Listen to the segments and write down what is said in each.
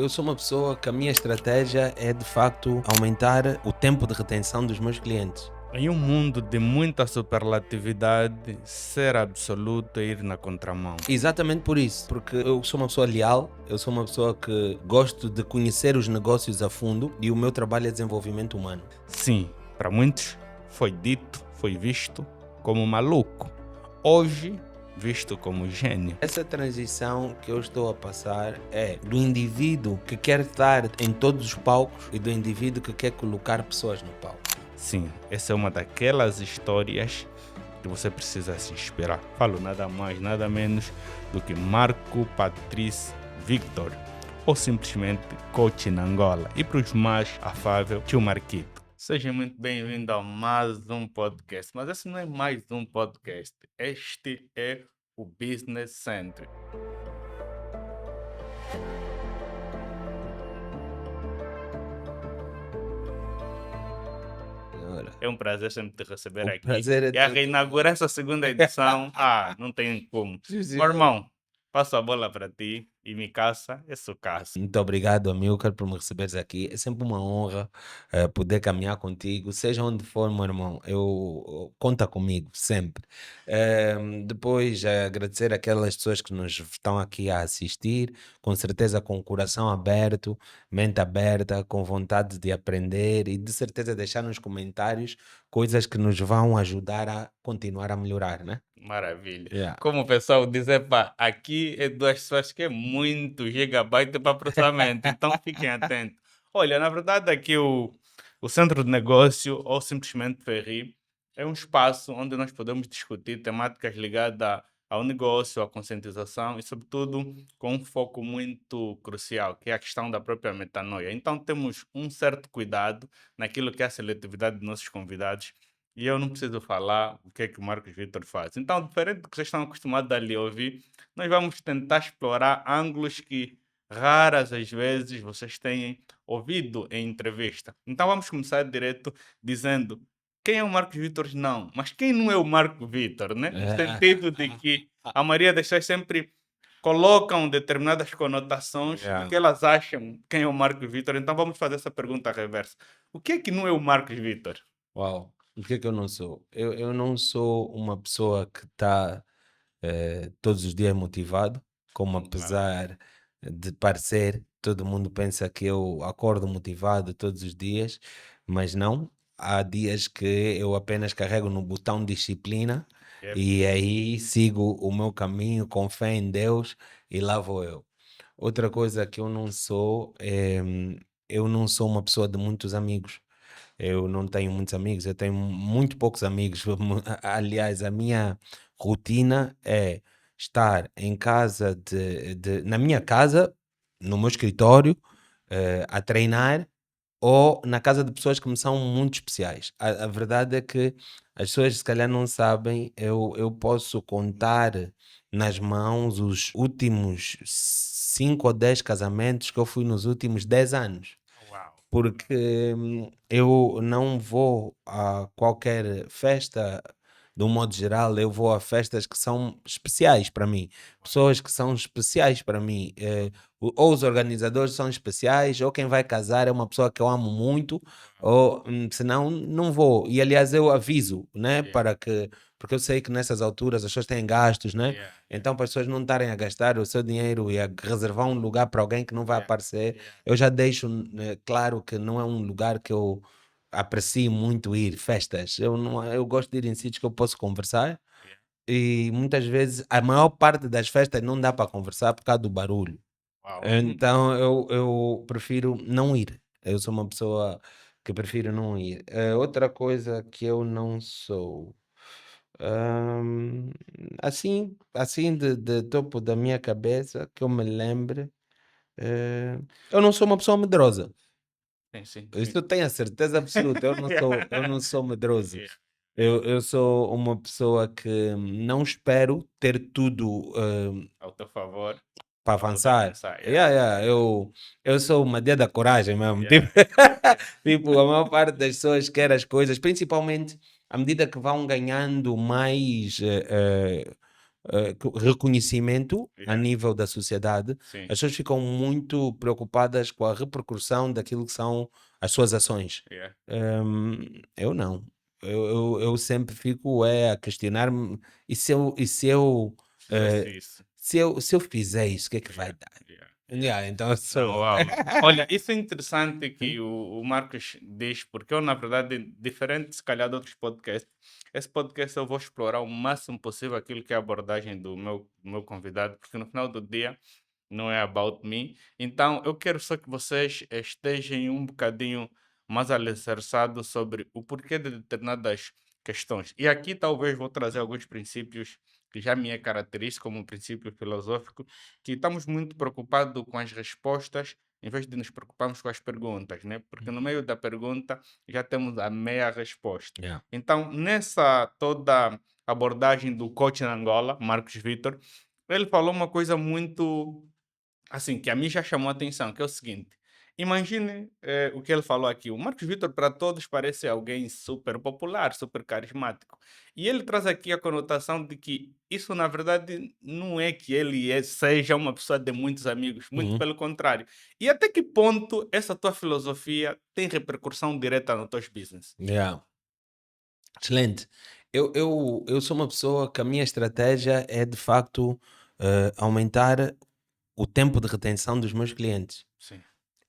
Eu sou uma pessoa que a minha estratégia é de facto aumentar o tempo de retenção dos meus clientes. Em um mundo de muita superlatividade, ser absoluto é ir na contramão. Exatamente por isso, porque eu sou uma pessoa leal, eu sou uma pessoa que gosto de conhecer os negócios a fundo e o meu trabalho é desenvolvimento humano. Sim, para muitos foi dito, foi visto como maluco. Hoje, visto como gênio. Essa transição que eu estou a passar é do indivíduo que quer estar em todos os palcos e do indivíduo que quer colocar pessoas no palco. Sim, essa é uma daquelas histórias que você precisa se inspirar. Falo nada mais, nada menos do que Marco Patrice Victor, ou simplesmente Coach na Angola. E para os mais afável, Tio Marquito. Seja muito bem-vindo a mais um podcast. Mas esse não é mais um podcast. Este é o Business Center. Ora, É um prazer sempre te receber o aqui. prazer é E a todo. reinaugurar essa segunda edição, não tem como. Sim, sim. Meu irmão, passo a bola para ti e me caça, é sucaça. Muito obrigado, Amilcar, por me receberes aqui. É sempre uma honra poder caminhar contigo, seja onde for, meu irmão. Conta comigo, sempre. Depois, agradecer aquelas pessoas que nos estão aqui a assistir, com certeza com o coração aberto, mente aberta, com vontade de aprender e de certeza deixar nos comentários coisas que nos vão ajudar a continuar a melhorar, né? Maravilha. Yeah. Como o pessoal diz, aqui é duas pessoas que é muito gigabyte para processamento, então fiquem atentos. Olha, na verdade aqui o Centro de Negócio, ou simplesmente Ferri, é um espaço onde nós podemos discutir temáticas ligadas ao negócio, à conscientização e, sobretudo, com um foco muito crucial, que é a questão da própria metanoia. Então, temos um certo cuidado naquilo que é a seletividade dos nossos convidados e eu não preciso falar o que é que o Marcos Vitor faz. Então, diferente do que vocês estão acostumados a lhe ouvir, nós vamos tentar explorar ângulos que raras às vezes vocês têm ouvido em entrevista. Então, vamos começar direto dizendo quem é o Marcos Vitor? Não, mas quem não é o Marcos Vitor, né? No sentido de que a maioria das pessoas sempre colocam determinadas conotações Yeah. do que elas acham quem é o Marcos Vitor. Então, vamos fazer essa pergunta reversa. O que é que não é o Marcos Vitor? Uau, o que é que eu não sou? Eu não sou uma pessoa que está todos os dias motivado, como apesar de parecer, todo mundo pensa que eu acordo motivado todos os dias, mas não. Há dias que eu apenas carrego no botão disciplina Yep. e aí sigo o meu caminho com fé em Deus e lá vou eu. Outra coisa que eu não sou é, eu não sou uma pessoa de muitos amigos. Eu não tenho muitos amigos, eu tenho muito poucos amigos. Aliás, a minha rotina é estar em casa na minha casa, no meu escritório, a treinar ou na casa de pessoas que me são muito especiais. A verdade é que as pessoas se calhar não sabem, eu posso contar nas mãos os últimos 5 ou 10 casamentos que eu fui nos últimos 10 anos. Uau. Porque eu não vou a qualquer festa, de um modo geral, eu vou a festas que são especiais para mim, pessoas que são especiais para mim, ou os organizadores são especiais, ou quem vai casar é uma pessoa que eu amo muito, ou senão não vou. E aliás, eu aviso, né, Yeah, porque eu sei que nessas alturas as pessoas têm gastos, né? yeah, Então, para as pessoas não estarem a gastar o seu dinheiro e a reservar um lugar para alguém que não vai yeah, aparecer, yeah. eu já deixo claro que não é um lugar que eu aprecio muito ir, festas. Eu gosto de ir em sítios que eu posso conversar Yeah. e muitas vezes a maior parte das festas não dá para conversar por causa do barulho. Uau. Então eu prefiro não ir. Eu sou uma pessoa que prefiro não ir. Outra coisa que eu não sou. hum, assim de topo da minha cabeça, que eu me lembre, eu não sou uma pessoa medrosa. Sim, sim, Isso sim. eu tenho a certeza absoluta. Eu não sou medroso. Yeah. Eu sou uma pessoa que não espero ter tudo Ao teu favor, para para poder avançar. avançar. Yeah. Yeah, yeah, eu sou uma dia da coragem mesmo. Yeah. Tipo, tipo, a maior parte das pessoas quer as coisas, principalmente à medida que vão ganhando mais reconhecimento a Yeah. nível da sociedade, Sim. as pessoas ficam muito preocupadas com a repercussão daquilo que são as suas ações. Yeah. Eu não. Eu sempre fico a questionar-me, e se eu, Fizeste eh, isso. se eu fizer isso, o que é que vai Yeah. dar? Yeah. Yeah. Yeah, então Não, sou. uau. Olha, isso é interessante Hum, que o Marcos diz, porque eu, na verdade, diferente se calhar de outros podcasts, esse podcast eu vou explorar o máximo possível aquilo que é a abordagem do meu convidado, porque no final do dia não é about me. Então, eu quero só que vocês estejam um bocadinho mais alicerçados sobre o porquê de determinadas questões. E aqui talvez vou trazer alguns princípios que já me é característico como um princípio filosófico, que estamos muito preocupados com as respostas em vez de nos preocuparmos com as perguntas, né? Porque no meio da pergunta já temos a meia resposta. yeah. Então, nessa toda abordagem do coach na Angola, Marcos Vitor, ele falou uma coisa muito assim, que a mim já chamou a atenção, que é o seguinte: imagine o que ele falou aqui. O Marcos Vitor, para todos, parece alguém super popular, super carismático. E ele traz aqui a conotação de que isso, na verdade, não é que ele seja uma pessoa de muitos amigos, muito Uhum. pelo contrário. E até que ponto essa tua filosofia tem repercussão direta no teu business? Yeah. Excelente. Eu sou uma pessoa que a minha estratégia é de facto aumentar o tempo de retenção dos meus clientes. Sim.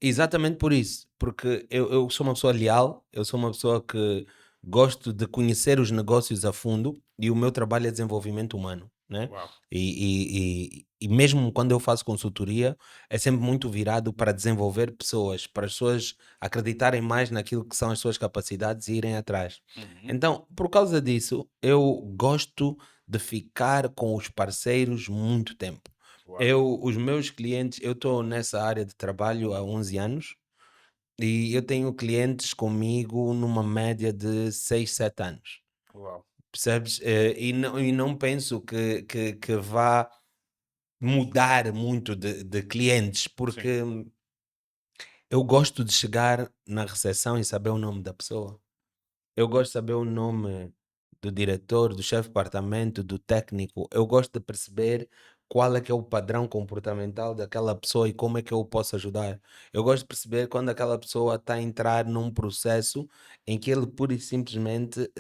Exatamente por isso, porque eu sou uma pessoa leal, eu sou uma pessoa que gosto de conhecer os negócios a fundo e o meu trabalho é desenvolvimento humano, né? Uau. E mesmo quando eu faço consultoria, é sempre muito virado para desenvolver pessoas, para as pessoas acreditarem mais naquilo que são as suas capacidades e irem atrás. Uhum. Então, por causa disso, eu gosto de ficar com os parceiros muito tempo. Uau. Os meus clientes, eu estou nessa área de trabalho há 11 anos e eu tenho clientes comigo numa média de 6 7 anos, Uau. percebes? E não penso que vá mudar muito de clientes, Sim. porque eu gosto de chegar na recepção e saber o nome da pessoa. Eu gosto de saber o nome do diretor, do chefe de departamento, do técnico. Eu gosto de perceber qual é que é o padrão comportamental daquela pessoa e como é que eu o posso ajudar. Eu gosto de perceber quando aquela pessoa está a entrar num processo em que ele pura e simplesmente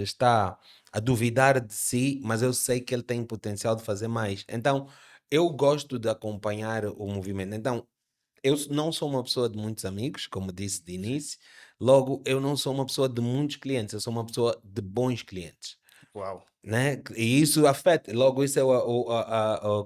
está a duvidar de si, mas eu sei que ele tem potencial de fazer mais. Então, eu gosto de acompanhar o movimento. Então, não sou uma pessoa de muitos amigos, como disse de Sim. início, logo eu não sou uma pessoa de muitos clientes, eu sou uma pessoa de bons clientes, Uau. né? E isso afeta, logo isso é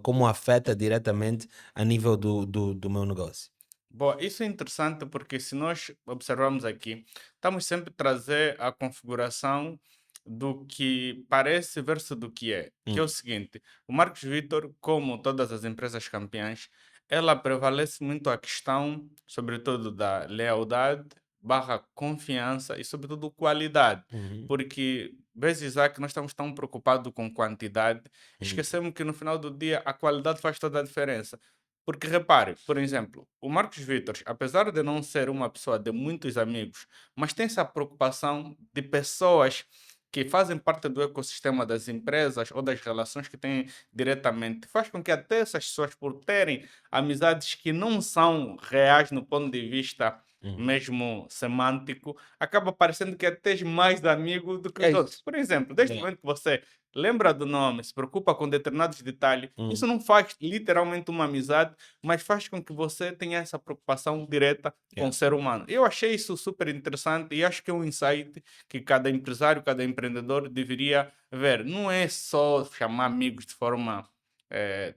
como afeta diretamente a nível do meu negócio. Boa, isso é interessante porque se nós observarmos aqui, estamos sempre a trazer a configuração do que parece versus do que é Hum, o seguinte, o Marcos Vitor, como todas as empresas campeãs, ela prevalece muito a questão, sobretudo, da lealdade, barra confiança e, sobretudo, qualidade. uhum, Porque, vezes há que nós estamos tão preocupados com quantidade, uhum, esquecemos que no final do dia a qualidade faz toda a diferença. Porque repare, por exemplo, o Marcos Vitor, apesar de não ser uma pessoa de muitos amigos, mas tem essa preocupação de pessoas que fazem parte do ecossistema das empresas ou das relações que têm diretamente. Faz com que até essas pessoas, por terem amizades que não são reais no ponto de vista uhum. mesmo semântico, acaba parecendo que é tens mais amigo do que É os outros. isso. Por exemplo, desde o Yeah. momento que você lembra do nome, se preocupa com determinados detalhes, Hum, isso não faz literalmente uma amizade, mas faz com que você tenha essa preocupação direta com yeah. o ser humano. Eu achei isso super interessante e acho que é um insight que cada empresário, cada empreendedor deveria ver. Não é só chamar amigos de forma,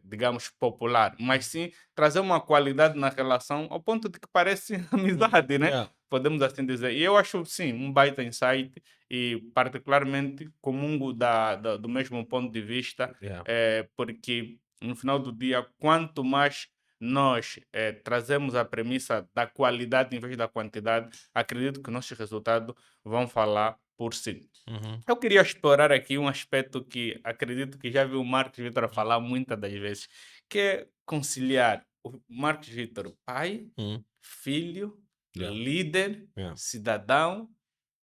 digamos, popular, mas sim trazer uma qualidade na relação ao ponto de que parece amizade, né? Yeah. Podemos assim dizer. E eu acho, sim, um baita insight e particularmente comungo do mesmo ponto de vista, Yeah. porque no final do dia, quanto mais nós trazemos a premissa da qualidade em vez da quantidade, acredito que nossos resultados vão falar por si. Uhum, Eu queria explorar aqui um aspecto que acredito que já vi o Marcos Vitor falar muitas das vezes, que é conciliar o Marcos Vitor, pai, uhum. filho, Yeah. líder, Yeah. cidadão,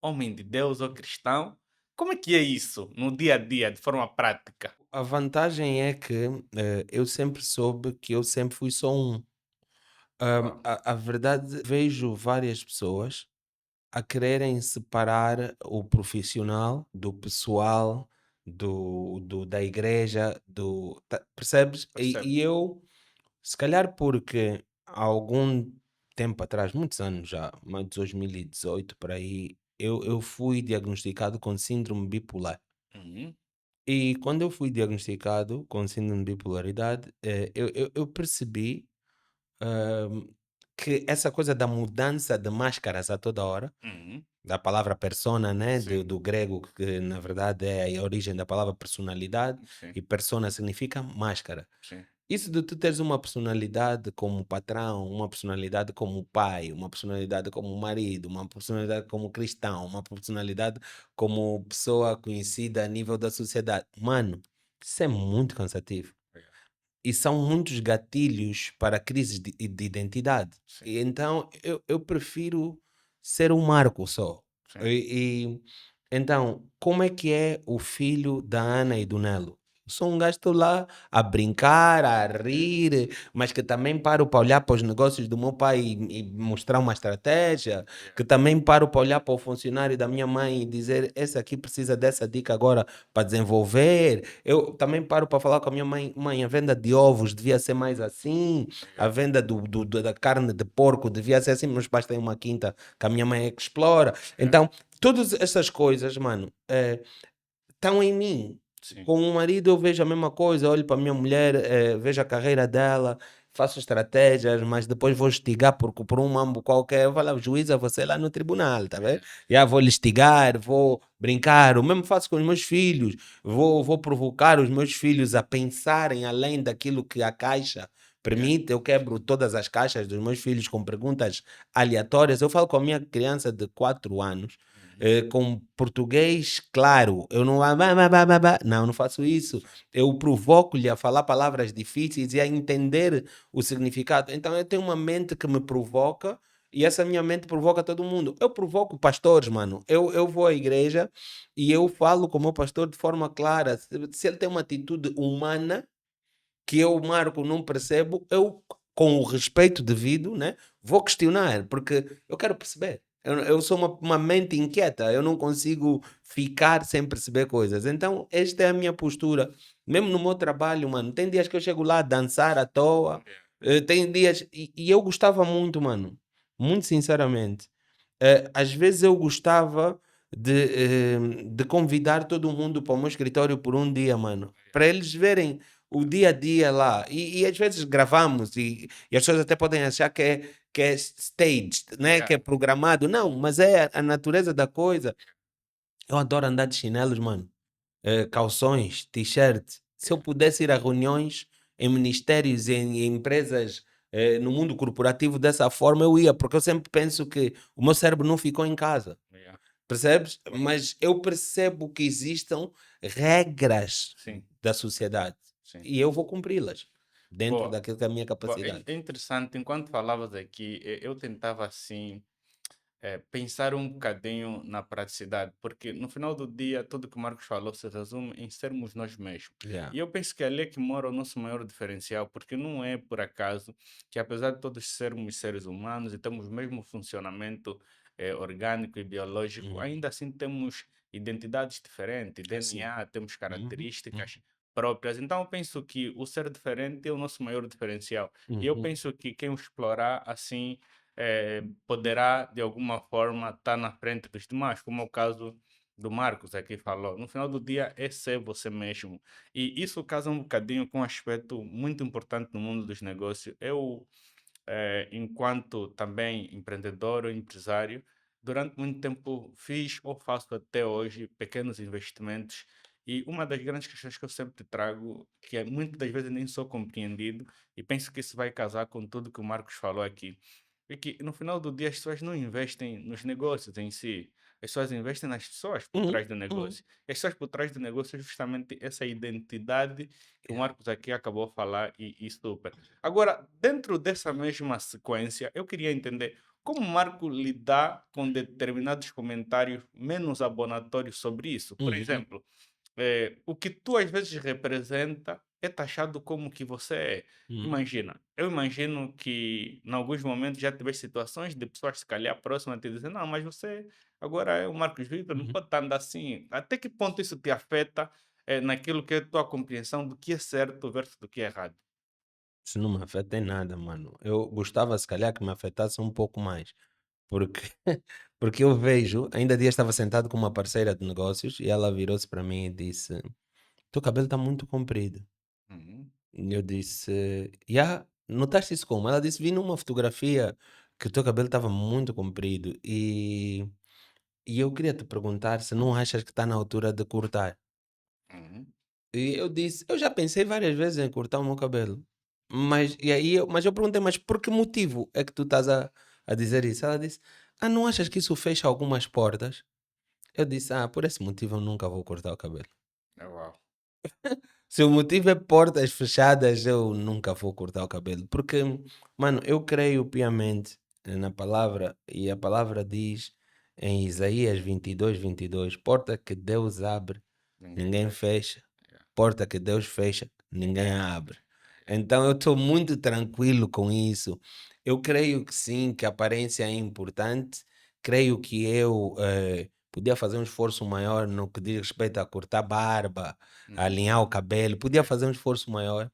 homem de Deus ou cristão. Como é que é isso no dia a dia, de forma prática? A vantagem é que, eu sempre soube que eu sempre fui só um. Boa. A verdade, vejo várias pessoas a quererem separar o profissional do pessoal, da igreja, percebes? Percebo. E eu, se calhar porque há algum tempo atrás, muitos anos já, mais de 2018 por aí, eu fui diagnosticado com síndrome bipolar. Uhum. E quando eu fui diagnosticado com síndrome de bipolaridade, eu percebi, hã, que essa coisa da mudança de máscaras a toda hora, Uhum. da palavra persona, né, do Sim, do grego, que na verdade é a origem da palavra personalidade, sim, e persona significa máscara. sim. Isso de tu teres uma personalidade como patrão, uma personalidade como pai, uma personalidade como marido, uma personalidade como cristão, uma personalidade como pessoa conhecida a nível da sociedade. Mano, isso é muito cansativo. É. E são muitos gatilhos para crises de identidade. Sim, E então eu prefiro ser um marco só. sim. E então, como é que é o filho da Ana e do Nelo? Sou um gajo que estou lá a brincar, a rir, mas que também paro para olhar para os negócios do meu pai e mostrar uma estratégia, Yeah. que também paro para olhar para o funcionário da minha mãe e dizer: esse aqui precisa dessa dica agora para desenvolver. Eu também paro para falar com a minha mãe: mãe, a venda de ovos devia ser mais assim, a Yeah. venda da carne de porco devia ser assim. Meus pais têm uma quinta que a minha mãe é que explora. Yeah. Então, todas essas coisas, mano, estão em mim. Sim. Com o marido eu vejo a mesma coisa, olho para a minha mulher, vejo a carreira dela, faço estratégias, mas depois vou estigar por um mambo qualquer, eu falo: juíza, você lá no tribunal, tá vendo? Yeah. Já vou lhe estigar, vou brincar, o mesmo faço com os meus filhos, vou provocar os meus filhos a pensarem além daquilo que a caixa Yeah. permite. Eu quebro todas as caixas dos meus filhos com perguntas aleatórias. Eu falo com a minha criança de 4 anos, Uhum. com português claro. Eu não, não, não faço isso. Sim. Eu provoco-lhe a falar palavras difíceis e a entender o significado. Então eu tenho uma mente que me provoca e essa minha mente provoca todo mundo. Eu provoco pastores, mano. Eu vou à igreja e eu falo com o meu pastor de forma clara. Se ele tem uma atitude humana que eu, Marco, não percebo, eu, com o respeito devido, né, vou questionar, porque eu quero perceber. Eu sou uma mente inquieta, eu não consigo ficar sem perceber coisas. Então, esta é a minha postura. Mesmo no meu trabalho, mano, tem dias que eu chego lá a dançar à toa, Yeah. tem dias. E eu gostava muito, mano, muito sinceramente. Às vezes eu gostava de convidar todo mundo para o meu escritório por um dia, mano, para eles verem o dia a dia lá. E às vezes gravamos e as pessoas até podem achar que é staged, né? Yeah. Que é programado. Não, mas é a natureza da coisa. Eu adoro andar de chinelos, mano. Calções, t-shirt. Se eu Yeah. pudesse ir a reuniões em ministérios, em empresas, no mundo corporativo dessa forma, eu ia, porque eu sempre penso que o meu cérebro não ficou em casa. Yeah. Percebes? Boa. Mas eu percebo que existam regras Sim, da sociedade sim. e eu vou cumpri-las dentro Boa. daquilo que é a minha Boa. É capacidade. é interessante, enquanto falavas aqui, eu tentava assim pensar um bocadinho na praticidade, porque no final do dia, tudo que o Marcos falou se resume em sermos nós mesmos. Yeah. E eu penso que ali é que mora o nosso maior diferencial, porque não é por acaso que, apesar de todos sermos seres humanos e temos o mesmo funcionamento orgânico e biológico, Uhum. ainda assim temos identidades diferentes, Sim. DNA, temos Uhum. características Uhum. próprias. Então, eu penso que o ser diferente é o nosso maior diferencial. E eu Uhum. penso que quem o explorar assim poderá, de alguma forma, estar na frente dos demais, como é o caso do Marcos aqui falou. No final do dia, é ser você mesmo. E isso casa um bocadinho com um aspecto muito importante no mundo dos negócios. Eu, enquanto também empreendedor ou empresário, durante muito tempo fiz ou faço até hoje pequenos investimentos. E uma das grandes questões que eu sempre trago, que é, muitas das vezes nem sou compreendido, e penso que isso vai casar com tudo que o Marcos falou aqui, é que no final do dia as pessoas não investem nos negócios em si, as pessoas investem nas pessoas por Uhum. trás do Uhum. negócio. As pessoas por trás do negócio é justamente essa identidade que o Marcos aqui acabou de falar e super. Agora, dentro dessa mesma sequência, eu queria entender como o Marco lidar com determinados comentários menos abonatórios sobre isso. Por Uhum. exemplo, o que tu às vezes representa é taxado como que você é. Hum, Imagina, eu imagino que em alguns momentos já tiveste situações de pessoas se calhar próximas te dizer, não, mas você agora é o Marcos Vitor, não uhum. pode estar andando assim. Até que ponto isso te afeta naquilo que é a tua compreensão do que é certo versus do que é errado? Isso não me afeta em nada, mano. Eu gostava se calhar que me afetasse um pouco mais, porque porque eu vejo ainda há dias estava sentado com uma parceira de negócios e ela virou-se para mim e disse: "Teu cabelo está muito comprido". Uhum, E eu disse: "Yeah, notaste isso como?". Ela disse: "Vi numa fotografia que o teu cabelo estava muito comprido e eu queria te perguntar se não achas que está na altura de cortar". uhum, E eu disse: "Eu já pensei várias vezes em cortar o meu cabelo". Mas eu perguntei: "Mas por que motivo é que tu estás a dizer isso?". Ela disse: "Ah, não achas que isso fecha algumas portas?". Eu disse: "Ah, por esse motivo eu nunca vou cortar o cabelo". é uau. Se o motivo é portas fechadas, eu nunca vou cortar o cabelo, porque, mano, eu creio piamente na palavra, e a palavra diz em Isaías 22:22: "Porta que Deus abre, Ninguém ninguém fecha. fecha, Yeah. porta que Deus fecha, ninguém Ninguém a abre. abre". Yeah. Então eu estou muito tranquilo com isso. Eu creio que sim, que a aparência é importante, creio que eu, podia fazer um esforço maior no que diz respeito a cortar barba, a Uhum, alinhar o cabelo, podia fazer um esforço maior,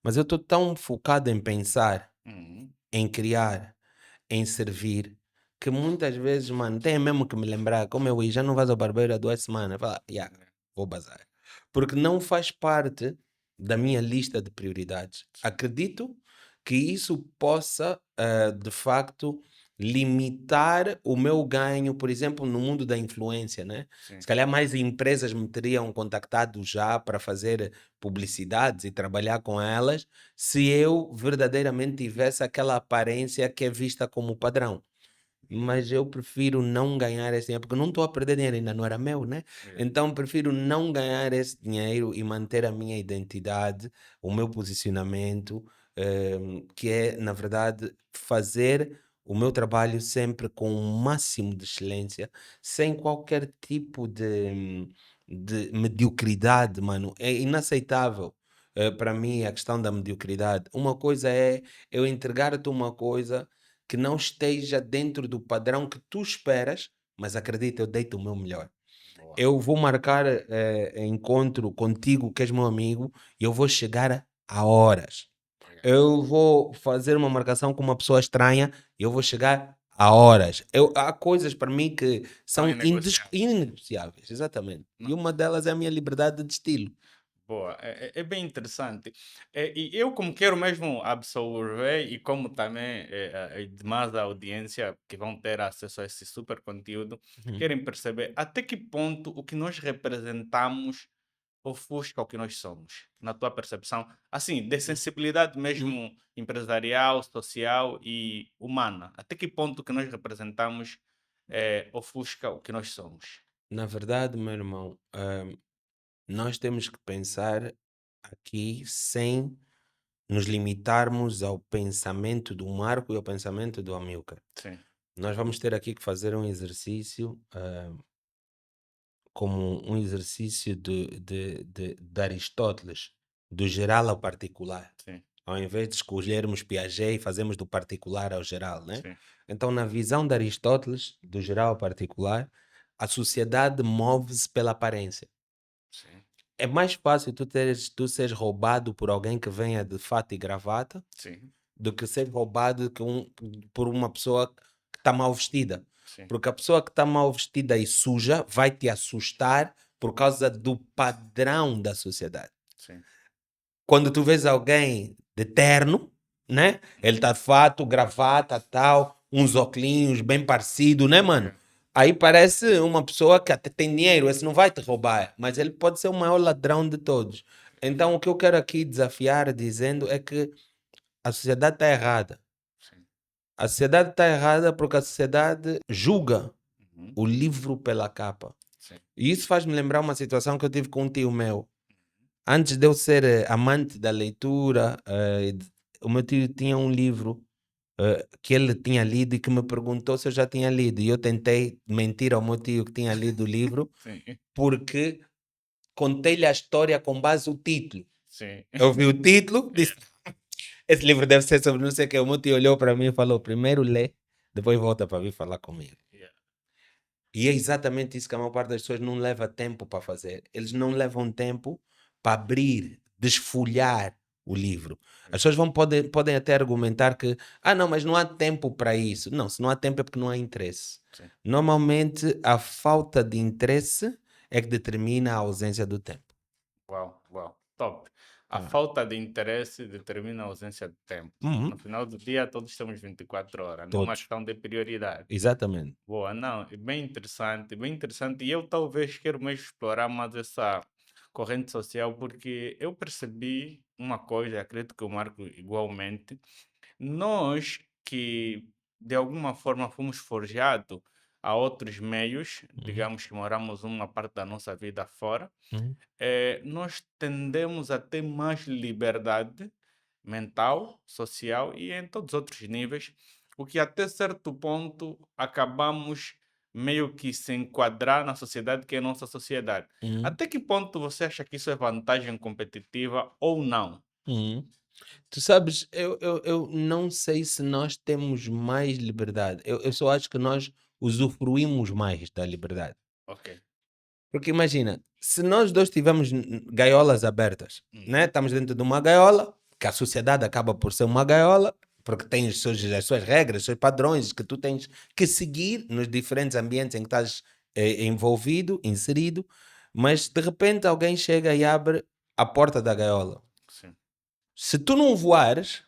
mas eu estou tão focado em pensar, uhum, em criar, em servir, que muitas vezes, mano, tem mesmo que me lembrar, como eu ia, já não vais ao barbeiro há 2 semanas, fala, yeah, yeah, vou bazar. Porque não faz parte da minha lista de prioridades. sim, Acredito que isso possa, de facto, limitar o meu ganho, por exemplo, no mundo da influência, né? sim. Se calhar mais empresas me teriam contactado já para fazer publicidades e trabalhar com elas, se eu verdadeiramente tivesse aquela aparência que é vista como padrão. Mas eu prefiro não ganhar esse dinheiro, porque eu não estou a perder dinheiro, ainda não era meu, né? Yeah. Então prefiro não ganhar esse dinheiro e manter a minha identidade, o meu posicionamento, que é, na verdade, fazer o meu trabalho sempre com o máximo de excelência, sem qualquer tipo de mediocridade, mano. É inaceitável. Para mim, a questão da mediocridade. Uma coisa é eu entregar-te uma coisa que não esteja dentro do padrão que tu esperas, mas acredita, eu dei-te o meu melhor. Boa. Eu vou marcar encontro contigo, que és meu amigo, e eu vou chegar a horas. Yeah. Eu vou fazer uma marcação com uma pessoa estranha e eu vou chegar a horas. Há coisas para mim que São são inegociáveis. inegociáveis, exatamente. E uma delas é a minha liberdade de estilo. Boa, é bem interessante. E eu, como quero mesmo absorver, e como também demais a audiência que vão ter acesso a esse super conteúdo, Uhum. querem perceber até que ponto o que nós representamos ofusca o que nós somos, na tua percepção, assim, de sensibilidade Uhum. mesmo empresarial, social e humana. Até que ponto o que nós representamos ofusca o que nós somos? Na verdade, meu irmão, nós temos que pensar aqui sem nos limitarmos ao pensamento do Marco e ao pensamento do Amilcar. Sim, Nós vamos ter aqui que fazer um exercício, como um exercício de Aristóteles, do geral ao particular. sim, Ao invés de escolhermos Piaget e fazemos do particular ao geral, né? sim, Então, na visão de Aristóteles, do geral ao particular, a sociedade move-se pela aparência. sim, É mais fácil tu seres roubado por alguém que venha de fato e gravata sim, do que ser roubado por uma pessoa que está mal vestida. sim, Porque a pessoa que está mal vestida e suja vai te assustar por causa do padrão da sociedade. sim. Quando tu vês alguém de terno, né? Ele está de fato, gravata, tal, uns óculos bem parecido, né, mano? Yeah. Aí parece uma pessoa que até tem dinheiro, esse não vai te roubar, mas ele pode ser o maior ladrão de todos. Então, o que eu quero aqui desafiar dizendo é que a sociedade está errada. Sim. A sociedade está errada porque a sociedade julga Uhum. o livro pela capa. Sim. E isso faz-me lembrar uma situação que eu tive com um tio meu. Antes de eu ser amante da leitura, o meu tio tinha um livro que ele tinha lido e que me perguntou se eu já tinha lido. E eu tentei mentir ao meu tio que tinha lido o livro, Sim. porque contei-lhe a história com base no título. Sim. Eu vi o título, disse: esse livro deve ser sobre não sei o que. O meu tio olhou para mim e falou: primeiro lê, depois volta para vir falar comigo. Yeah. E é exatamente isso que a maior parte das pessoas não leva tempo para fazer. Eles não levam tempo para abrir, desfolhar o livro. As pessoas podem até argumentar que, não, mas não há tempo para isso. Não, se não há tempo é porque não há interesse. Sim. Normalmente, a falta de interesse é que determina a ausência do tempo. Uau, uau, top. A Ah. falta de interesse determina a ausência de tempo. Uhum. No final do dia, todos temos 24 horas, não é uma Todos. questão de prioridade. Exatamente. Boa, não, é bem interessante, bem interessante. E eu talvez quero mesmo explorar mais essa corrente social, porque eu percebi uma coisa, acredito que o Marco igualmente, nós que de alguma forma fomos forjados a outros meios, Uhum. digamos que moramos uma parte da nossa vida fora, Uhum. nós tendemos a ter mais liberdade mental, social e em todos os outros níveis, o que até certo ponto acabamos meio que se enquadrar na sociedade que é a nossa sociedade. Uhum. Até que ponto você acha que isso é vantagem competitiva ou não? Uhum. Tu sabes, eu não sei se nós temos mais liberdade. Eu só acho que nós usufruímos mais da liberdade. Ok. Porque imagina, se nós dois tivermos gaiolas abertas, né? Uhum. Estamos dentro de uma gaiola, que a sociedade acaba por ser uma gaiola, porque tem as suas regras, os seus padrões que tu tens que seguir nos diferentes ambientes em que estás envolvido, inserido, mas de repente alguém chega e abre a porta da gaiola. Sim, Se tu não voares,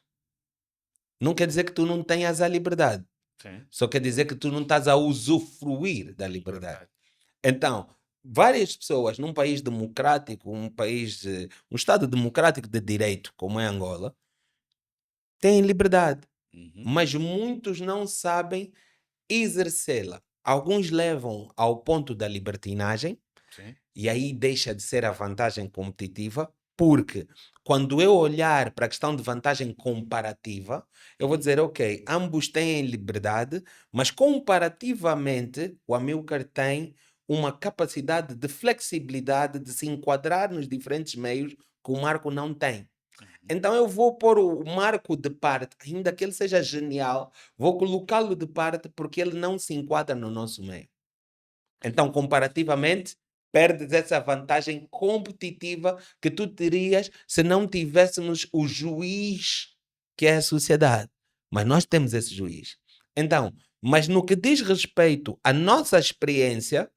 não quer dizer que tu não tenhas a liberdade. sim, Só quer dizer que tu não estás a usufruir da liberdade. verdade. Então, várias pessoas num país democrático, um Estado democrático de direito, como é Angola, têm liberdade, Uhum. mas muitos não sabem exercê-la. Alguns levam ao ponto da libertinagem, Sim, e aí deixa de ser a vantagem competitiva, porque quando eu olhar para a questão de vantagem comparativa, eu vou dizer, ok, ambos têm liberdade, mas comparativamente o Amilcar tem uma capacidade de flexibilidade de se enquadrar nos diferentes meios que o Marco não tem. uhum. Então eu vou pôr o Marco de parte, ainda que ele seja genial, vou colocá-lo de parte porque ele não se enquadra no nosso meio. Então, comparativamente, perdes essa vantagem competitiva que tu terias se não tivéssemos o juiz que é a sociedade. Mas nós temos esse juiz. Então, mas no que diz respeito à nossa experiência,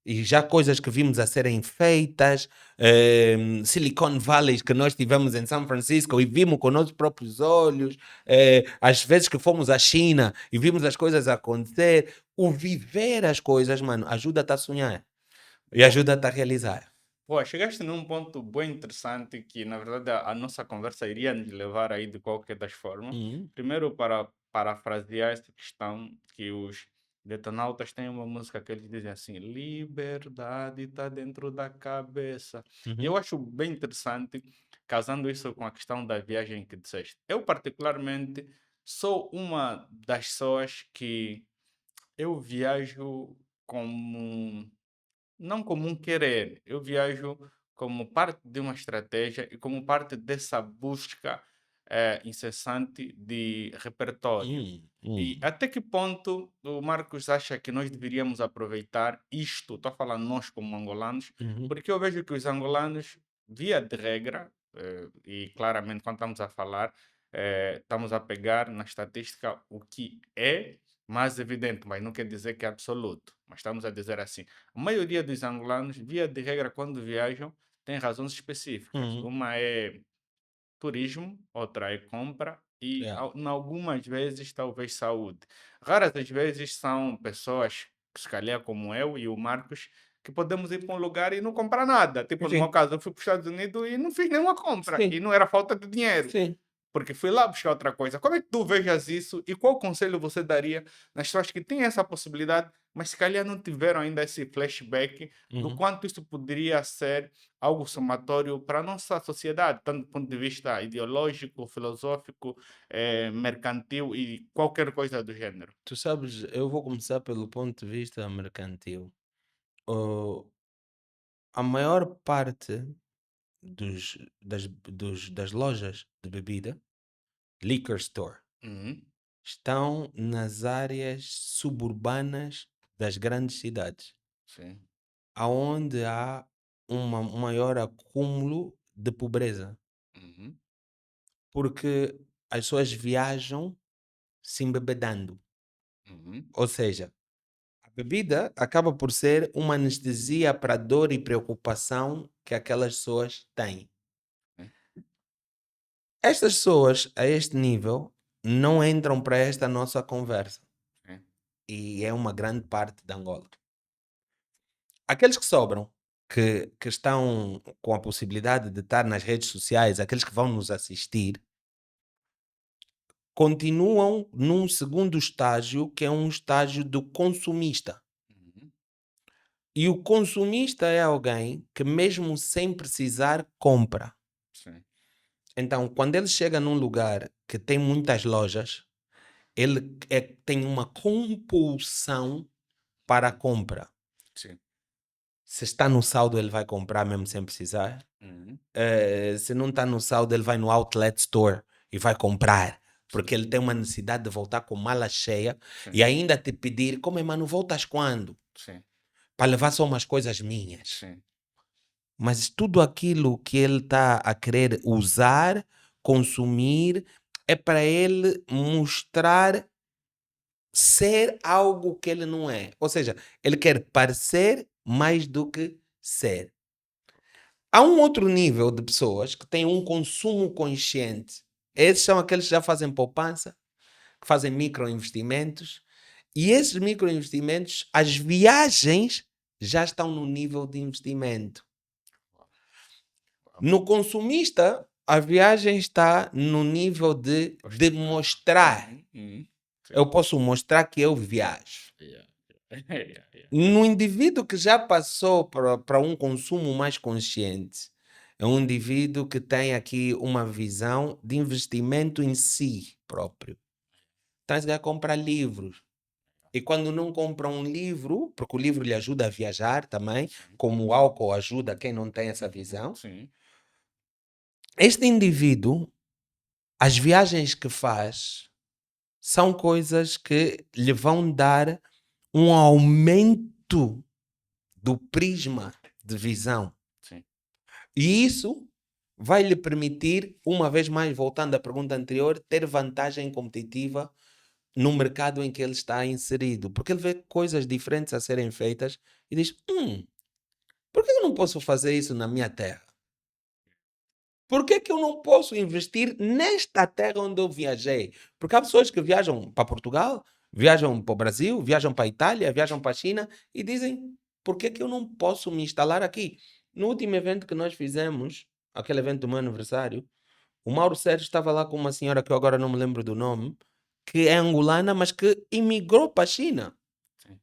e já coisas que vimos a serem feitas, Silicon Valley que nós tivemos em São Francisco e vimos com nossos próprios olhos, às vezes que fomos à China e vimos as coisas acontecer, o viver as coisas, mano, ajuda-te a sonhar e Boa. ajuda-te a realizar. Boa, chegaste num ponto bem interessante que, na verdade, a nossa conversa iria nos levar aí de qualquer das formas. Uhum, Primeiro, para parafrasear essa questão, que os detonautas têm uma música que eles dizem assim: liberdade está dentro da cabeça. E uhum, eu acho bem interessante, casando isso com a questão da viagem que disseste. Eu, particularmente, sou uma das pessoas que eu viajo como não como um querer, eu viajo como parte de uma estratégia e como parte dessa busca incessante de repertório. E uhum, até que ponto o Marcos acha que nós deveríamos aproveitar isto? Estou a falar nós como angolanos, uhum, porque eu vejo que os angolanos, via de regra, e claramente quando estamos a falar, estamos a pegar na estatística o que é mais evidente, mas não quer dizer que é absoluto. Mas estamos a dizer assim: a maioria dos angolanos, via de regra, quando viajam, tem razões específicas. uhum, Uma é turismo, outra é compra e, yeah, em algumas vezes, talvez saúde. Raras as vezes são pessoas, que se calhar como eu e o Marcos, que podemos ir para um lugar e não comprar nada. Tipo, no meu sim, caso, eu fui para os Estados Unidos e não fiz nenhuma compra. sim, E não era falta de dinheiro, sim. porque fui lá buscar outra coisa. Como é que tu vejas isso e qual conselho você daria nas pessoas que têm essa possibilidade, mas se calhar não tiveram ainda esse flashback do Uhum. quanto isso poderia ser algo somatório para a nossa sociedade, tanto do ponto de vista ideológico, filosófico, mercantil e qualquer coisa do gênero? Tu sabes, eu vou começar pelo ponto de vista mercantil. Oh, a maior parte das lojas de bebida, liquor store, Uhum. estão nas áreas suburbanas das grandes cidades, Sim. aonde há um maior acúmulo de pobreza, Uhum. porque as pessoas viajam se embebedando. Uhum. Ou seja, a bebida acaba por ser uma anestesia para a dor e preocupação que aquelas pessoas têm. Sim. Estas pessoas, a este nível, não entram para esta nossa conversa. Sim. E é uma grande parte de Angola. Aqueles que sobram, que estão com a possibilidade de estar nas redes sociais, aqueles que vão nos assistir, continuam num segundo estágio, que é um estágio do consumista. Uhum. E o consumista é alguém que, mesmo sem precisar, compra. Sim. Então, quando ele chega num lugar que tem muitas lojas, ele tem uma compulsão para a compra. Sim. Se está no saldo, ele vai comprar mesmo sem precisar. Uhum. Se não está no saldo, ele vai no outlet store e vai comprar. Sim. Porque ele tem uma necessidade de voltar com mala cheia Sim. e ainda te pedir: como é, mano, voltas quando? Sim. Para levar só umas coisas minhas. Sim. Mas tudo aquilo que ele está a querer usar, consumir, é para ele mostrar ser algo que ele não é. Ou seja, ele quer parecer mais do que ser. Há um outro nível de pessoas que têm um consumo consciente. Esses são aqueles que já fazem poupança, que fazem microinvestimentos. E esses microinvestimentos, as viagens já estão no nível de investimento. Uau. No consumista, a viagem está no nível de Ostentação. demonstrar. Uhum. Uhum. Sim. Eu posso mostrar que eu viajo. Yeah. Yeah. Yeah. No indivíduo que já passou para um consumo mais consciente, é um indivíduo que tem aqui uma visão de investimento em si próprio. Então, esse gajo compra livros. E quando não compra um livro, porque o livro lhe ajuda a viajar também, Sim. como o álcool ajuda quem não tem essa visão, Sim. este indivíduo, as viagens que faz, são coisas que lhe vão dar um aumento do prisma de visão. Sim. E isso vai lhe permitir, uma vez mais, voltando à pergunta anterior, ter vantagem competitiva no mercado em que ele está inserido. Porque ele vê coisas diferentes a serem feitas e diz: por que eu não posso fazer isso na minha terra? Por que que eu não posso investir nesta terra onde eu viajei? Porque há pessoas que viajam para Portugal, viajam para o Brasil, viajam para a Itália, viajam para a China e dizem: por que que eu não posso me instalar aqui? No último evento que nós fizemos, aquele evento do meu aniversário, o Mauro Sérgio estava lá com uma senhora que eu agora não me lembro do nome, que é angolana, mas que imigrou para a China. Sim.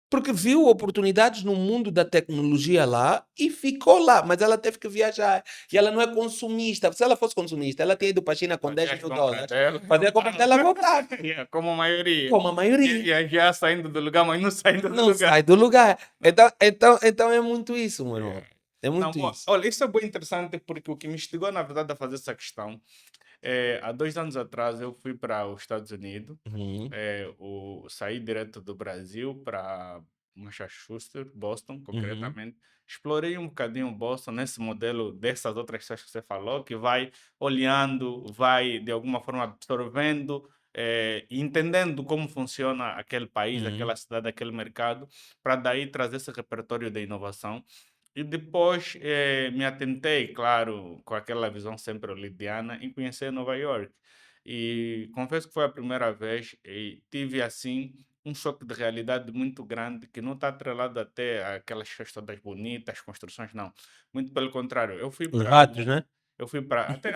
Porque viu oportunidades no mundo da tecnologia lá e ficou lá, mas ela teve que viajar. E ela não é consumista. Se ela fosse consumista, ela tinha ido para a China com Fazer 10 as mil compras dólares, dela. fazer a compra dela e voltar, Yeah, como a maioria. como a maioria. E já saindo do lugar, mas não saindo do Não lugar. sai do lugar. Não. Então é muito isso, meu Yeah. irmão. É Não, muito isso. olha, isso é bem interessante porque o que me instigou, na verdade, a fazer essa questão é, há 2 anos atrás eu fui para os Estados Unidos, Uhum, saí direto do Brasil para Massachusetts, Boston, uhum, concretamente. Explorei um bocadinho Boston nesse modelo dessas outras coisas que você falou, que vai olhando, vai de alguma forma absorvendo, e entendendo como funciona aquele país, uhum, aquela cidade, aquele mercado, para daí trazer esse repertório de inovação. E depois me atentei, claro, com aquela visão sempre olidiana, em conhecer Nova York. E confesso que foi a primeira vez e tive assim um choque de realidade muito grande que não está atrelado até àquelas festas todas bonitas, construções, não. Muito pelo contrário, os ratos, né? eu fui para até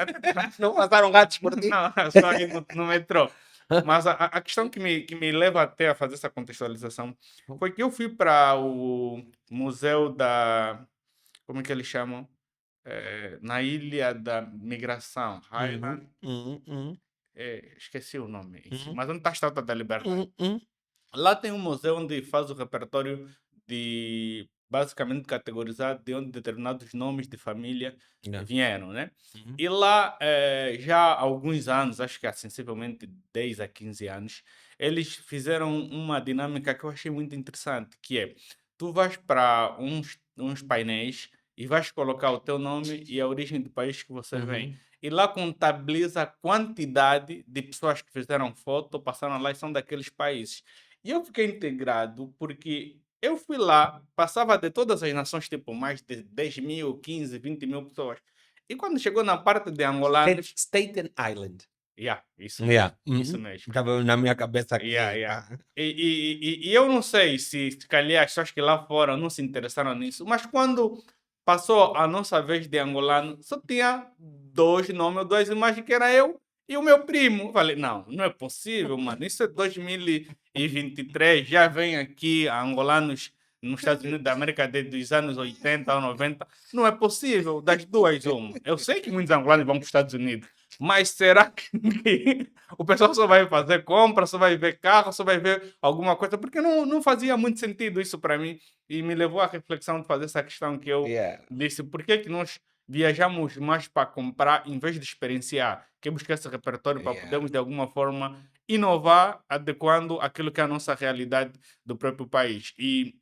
Não passaram ratos por ti? não, só aí no metrô. Mas a questão que me leva até a fazer essa contextualização foi que eu fui para o museu da como é que eles chamam? Na Ilha da Migração, Uhum, Highland, uhum, uhum, esqueci o nome em si, uhum, mas onde está a Estátua da Liberdade. uhum, uhum. Lá tem um museu onde faz o repertório de basicamente categorizado de onde determinados nomes de família Yeah. vieram, né? Uhum. E lá, já há alguns anos, acho que há sensivelmente 10 a 15 anos, eles fizeram uma dinâmica que eu achei muito interessante, que é, tu vais para uns painéis e vais colocar o teu nome e a origem do país que você vem. Uhum. E lá contabiliza a quantidade de pessoas que fizeram foto, passaram lá e são daqueles países. E eu fiquei integrado porque eu fui lá, passava de todas as nações, tipo, mais de 10.000, 15, 20.000 pessoas. E quando chegou na parte de angolanos, Staten Island. yeah, isso Yeah. mesmo, isso Uhum. mesmo. Estava na minha cabeça Yeah, aqui. yeah. Ah. E eu não sei se calhar as pessoas que lá fora não se interessaram nisso, mas quando passou a nossa vez de angolano, só tinha dois nomes ou duas imagens, que era eu e o meu primo. Falei, não, não é possível, mano. Isso é 2023, já vem aqui angolanos nos Estados Unidos da América desde os anos 80 ou 90. Não é possível, das duas uma. Eu sei que muitos angolanos vão para os Estados Unidos, mas será que o pessoal só vai fazer compra, só vai ver carro, só vai ver alguma coisa, porque não fazia muito sentido isso para mim e me levou à reflexão de fazer essa questão que eu Yeah. disse, por que que nós viajamos mais para comprar em vez de experienciar? Que buscar esse repertório para Yeah. podermos de alguma forma inovar, adequando aquilo que é a nossa realidade do próprio país. E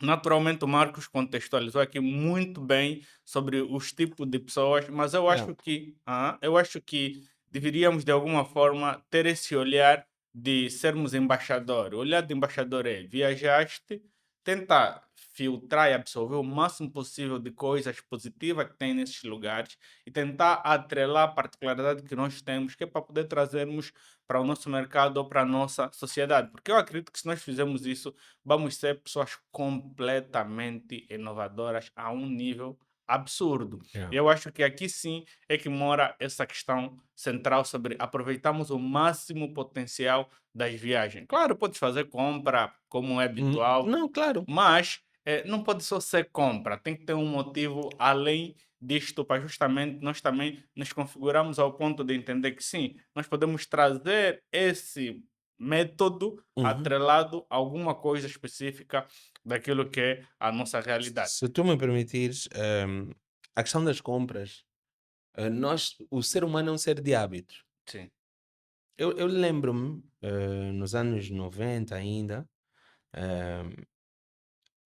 naturalmente, o Marcos contextualizou aqui muito bem sobre os tipos de pessoas, mas Yeah. eu acho que deveríamos, de alguma forma, ter esse olhar de sermos embaixador. O olhar de embaixador é viajaste, tentar filtrar e absorver o máximo possível de coisas positivas que tem nesses lugares e tentar atrelar a particularidade que nós temos, que é para poder trazermos para o nosso mercado ou para a nossa sociedade. Porque eu acredito que se nós fizermos isso, vamos ser pessoas completamente inovadoras a um nível absurdo. Yeah. Eu acho que aqui sim é que mora essa questão central sobre aproveitarmos o máximo potencial das viagens. Claro, podes fazer compra como é habitual, Não, claro. mas não pode só ser compra, tem que ter um motivo além disto para justamente nós também nos configurarmos ao ponto de entender que sim, nós podemos trazer esse método Uhum. atrelado a alguma coisa específica daquilo que é a nossa realidade. Se tu me permitires, a questão das compras, o ser humano é um ser de hábitos. Sim, Eu lembro-me, nos anos 90 ainda, eh,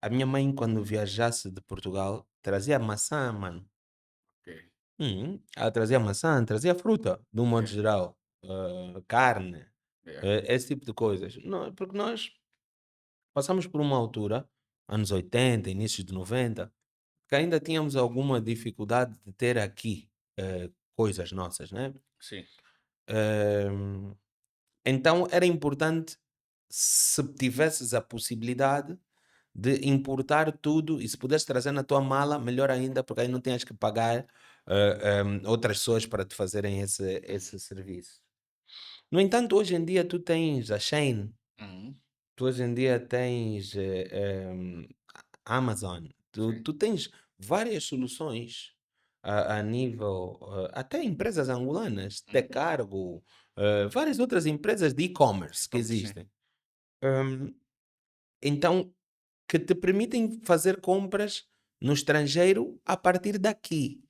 a minha mãe, quando viajasse de Portugal, trazia maçã, mano. ok. Ela trazia maçã, trazia fruta, de um modo Yeah, geral, carne, yeah. esse tipo de coisas. Não, porque nós passamos por uma altura, anos 80, início de 90, que ainda tínhamos alguma dificuldade de ter aqui coisas nossas, né? Sim, Ehm, então era importante, se tivesses a possibilidade de importar tudo e se pudesse trazer na tua mala, melhor ainda, porque aí não tinhas que pagar outras pessoas para te fazerem esse serviço. No entanto, hoje em dia tu tens a Shein, uhum, tu hoje em dia tens Amazon, sim, tu tens várias soluções a nível, até empresas angolanas, uhum, Tecargo, várias outras empresas de e-commerce que sim, existem. Hum, então, que te permitem fazer compras no estrangeiro a partir daqui,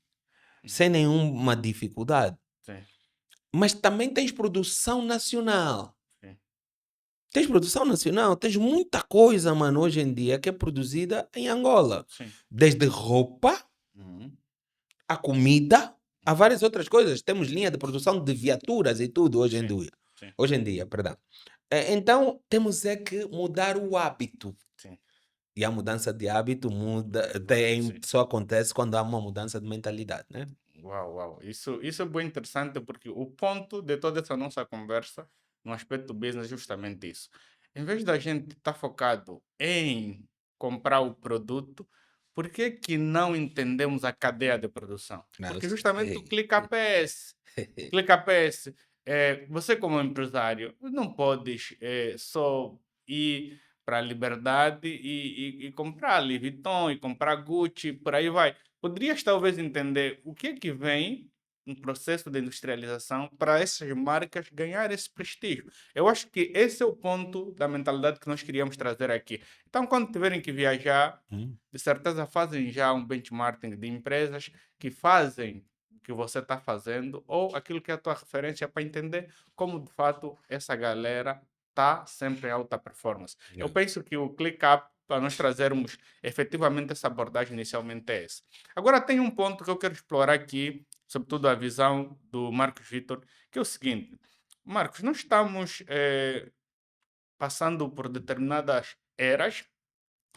uhum, sem nenhuma dificuldade. sim, Mas também tens produção nacional. sim, Tens produção nacional, tens muita coisa, mano, hoje em dia que é produzida em Angola. sim, Desde roupa, uhum, a comida, a várias outras coisas. Temos linha de produção de viaturas e tudo hoje em sim, dia. sim, Hoje em dia, perdão. Então, temos é que mudar o hábito. sim, E a mudança de hábito sim. só acontece quando há uma mudança de mentalidade, né? Uau, uau. Isso é bem interessante porque o ponto de toda essa nossa conversa no aspecto business é justamente isso. Em vez da gente estar focado em comprar o produto, por que que não entendemos a cadeia de produção? Não, eu Porque justamente o sei. clica PS, o clica PS, você como empresário não podes só ir para a liberdade e comprar Louis Vuitton e comprar Gucci, por aí vai. Poderias talvez entender o que é que vem um processo de industrialização para essas marcas ganhar esse prestígio. Eu acho que esse é o ponto da mentalidade que nós queríamos trazer aqui. Então, quando tiverem que viajar, Hum, de certeza fazem já um benchmarking de empresas que fazem o que você está fazendo ou aquilo que é a tua referência para entender como de fato essa galera está sempre em alta performance. Eu yeah. penso que o ClickUp, para nós trazermos efetivamente essa abordagem inicialmente é esse. Agora tem um ponto que eu quero explorar aqui, sobretudo a visão do Marcos Vitor, que é o seguinte. Marcos, nós estamos passando por determinadas eras,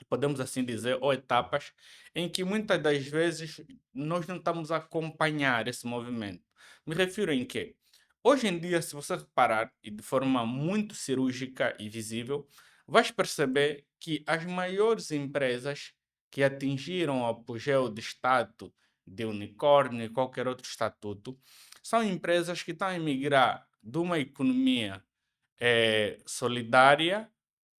podemos assim dizer, ou etapas, em que muitas das vezes nós não estamos a acompanhar esse movimento. Me refiro em que, hoje em dia, se você reparar, e de forma muito cirúrgica e visível, vais perceber que as maiores empresas que atingiram o apogeu de status de unicórnio e qualquer outro estatuto, são empresas que estão a migrar de uma economia solidária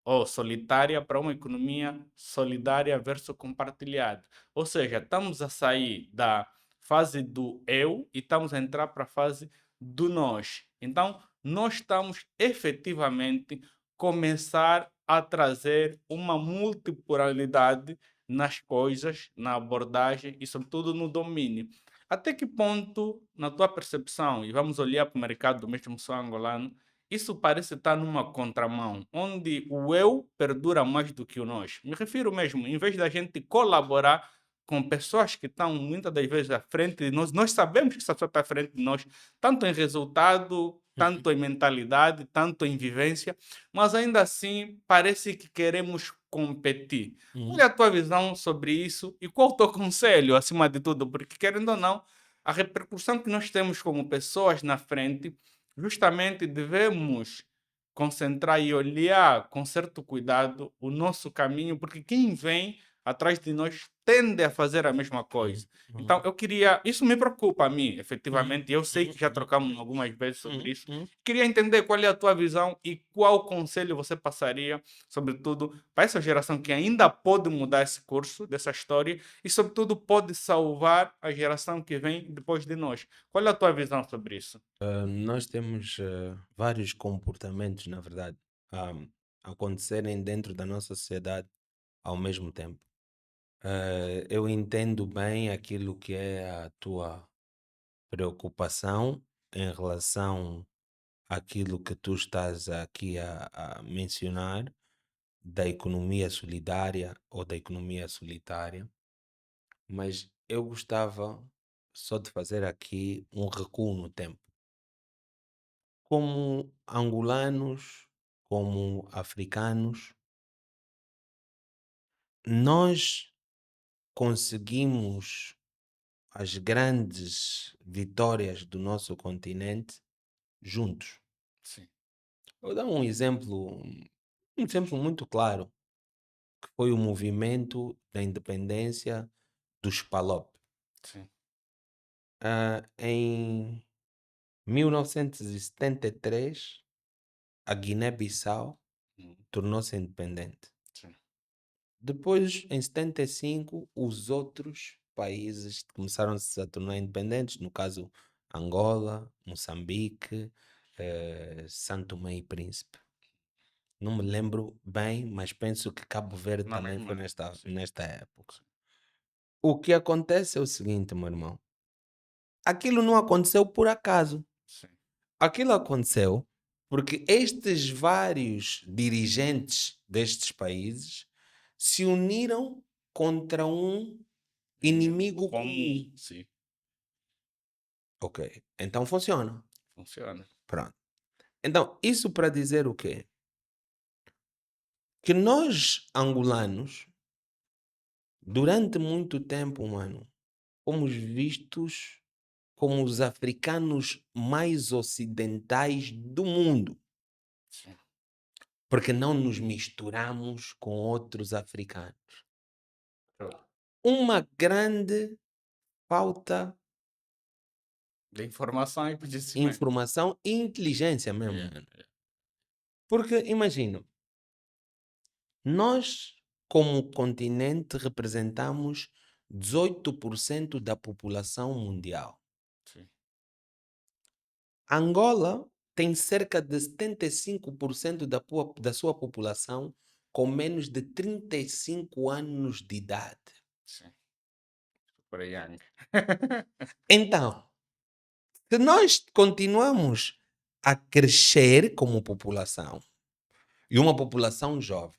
ou solitária para uma economia solidária versus compartilhada. Ou seja, estamos a sair da fase do eu e estamos a entrar para a fase do nós. Então, nós estamos efetivamente começar a trazer uma multipolaridade nas coisas, na abordagem e, sobretudo, no domínio. Até que ponto, na tua percepção, e vamos olhar para o mercado do mesmo som angolano, isso parece estar numa contramão, onde o eu perdura mais do que o nós. Me refiro mesmo, em vez da gente colaborar com pessoas que estão muitas das vezes à frente de nós, nós sabemos que essa pessoa está à frente de nós, tanto em resultado, Uhum, tanto em mentalidade, tanto em vivência, mas ainda assim parece que queremos competir. Qual é uhum, a tua visão sobre isso e qual o teu conselho, acima de tudo? Porque, querendo ou não, a repercussão que nós temos como pessoas na frente justamente devemos concentrar e olhar com certo cuidado o nosso caminho, porque quem vem atrás de nós tende a fazer a mesma uhum, coisa. Então, uhum, eu queria, isso me preocupa a mim, uhum, efetivamente, e eu sei uhum, que já uhum, trocamos algumas vezes sobre uhum, isso. uhum. Queria entender qual é a tua visão e qual conselho você passaria, sobretudo, para essa geração que ainda pode mudar esse curso dessa história e, sobretudo, pode salvar a geração que vem depois de nós. Qual é a tua visão sobre isso? Nós temos vários comportamentos, na verdade, a acontecerem dentro da nossa sociedade ao mesmo tempo. Eu entendo bem aquilo que é a tua preocupação em relação àquilo que tu estás aqui a mencionar da economia solidária ou da economia solitária, mas eu gostava só de fazer aqui um recuo no tempo. Como angolanos, como africanos, nós conseguimos as grandes vitórias do nosso continente juntos. Sim, Vou dar um exemplo muito claro, que foi o movimento da independência dos PALOP. sim. Em 1973, a Guiné-Bissau Uhum, tornou-se independente. sim. Depois, em 75, os outros países começaram-se a tornar independentes, no caso Angola, Moçambique, São Tomé e Príncipe. Não me lembro bem, mas penso que Cabo Verde Na também foi mesma época, sim, nesta época. sim, O que acontece é o seguinte, meu irmão. Aquilo não aconteceu por acaso. sim. Aquilo aconteceu porque estes vários dirigentes destes países se uniram contra um Inimigo inimigo comum, comum. sim, Ok, então funciona. funciona. Pronto. Então, isso para dizer o quê? Que nós, angolanos, durante muito tempo, mano, fomos vistos como os africanos mais ocidentais do mundo, Sim. porque não nos misturamos com outros africanos. Show. Uma grande falta De informação e de conhecimento. informação e inteligência mesmo, Yeah, mano. yeah. Porque, imagina, nós, como continente, representamos 18% da população mundial. Sim, Angola tem cerca de 75% da sua população com menos de 35 anos de idade. Sim, por aí, Yang. Então, se nós continuamos a crescer como população, e uma população jovem,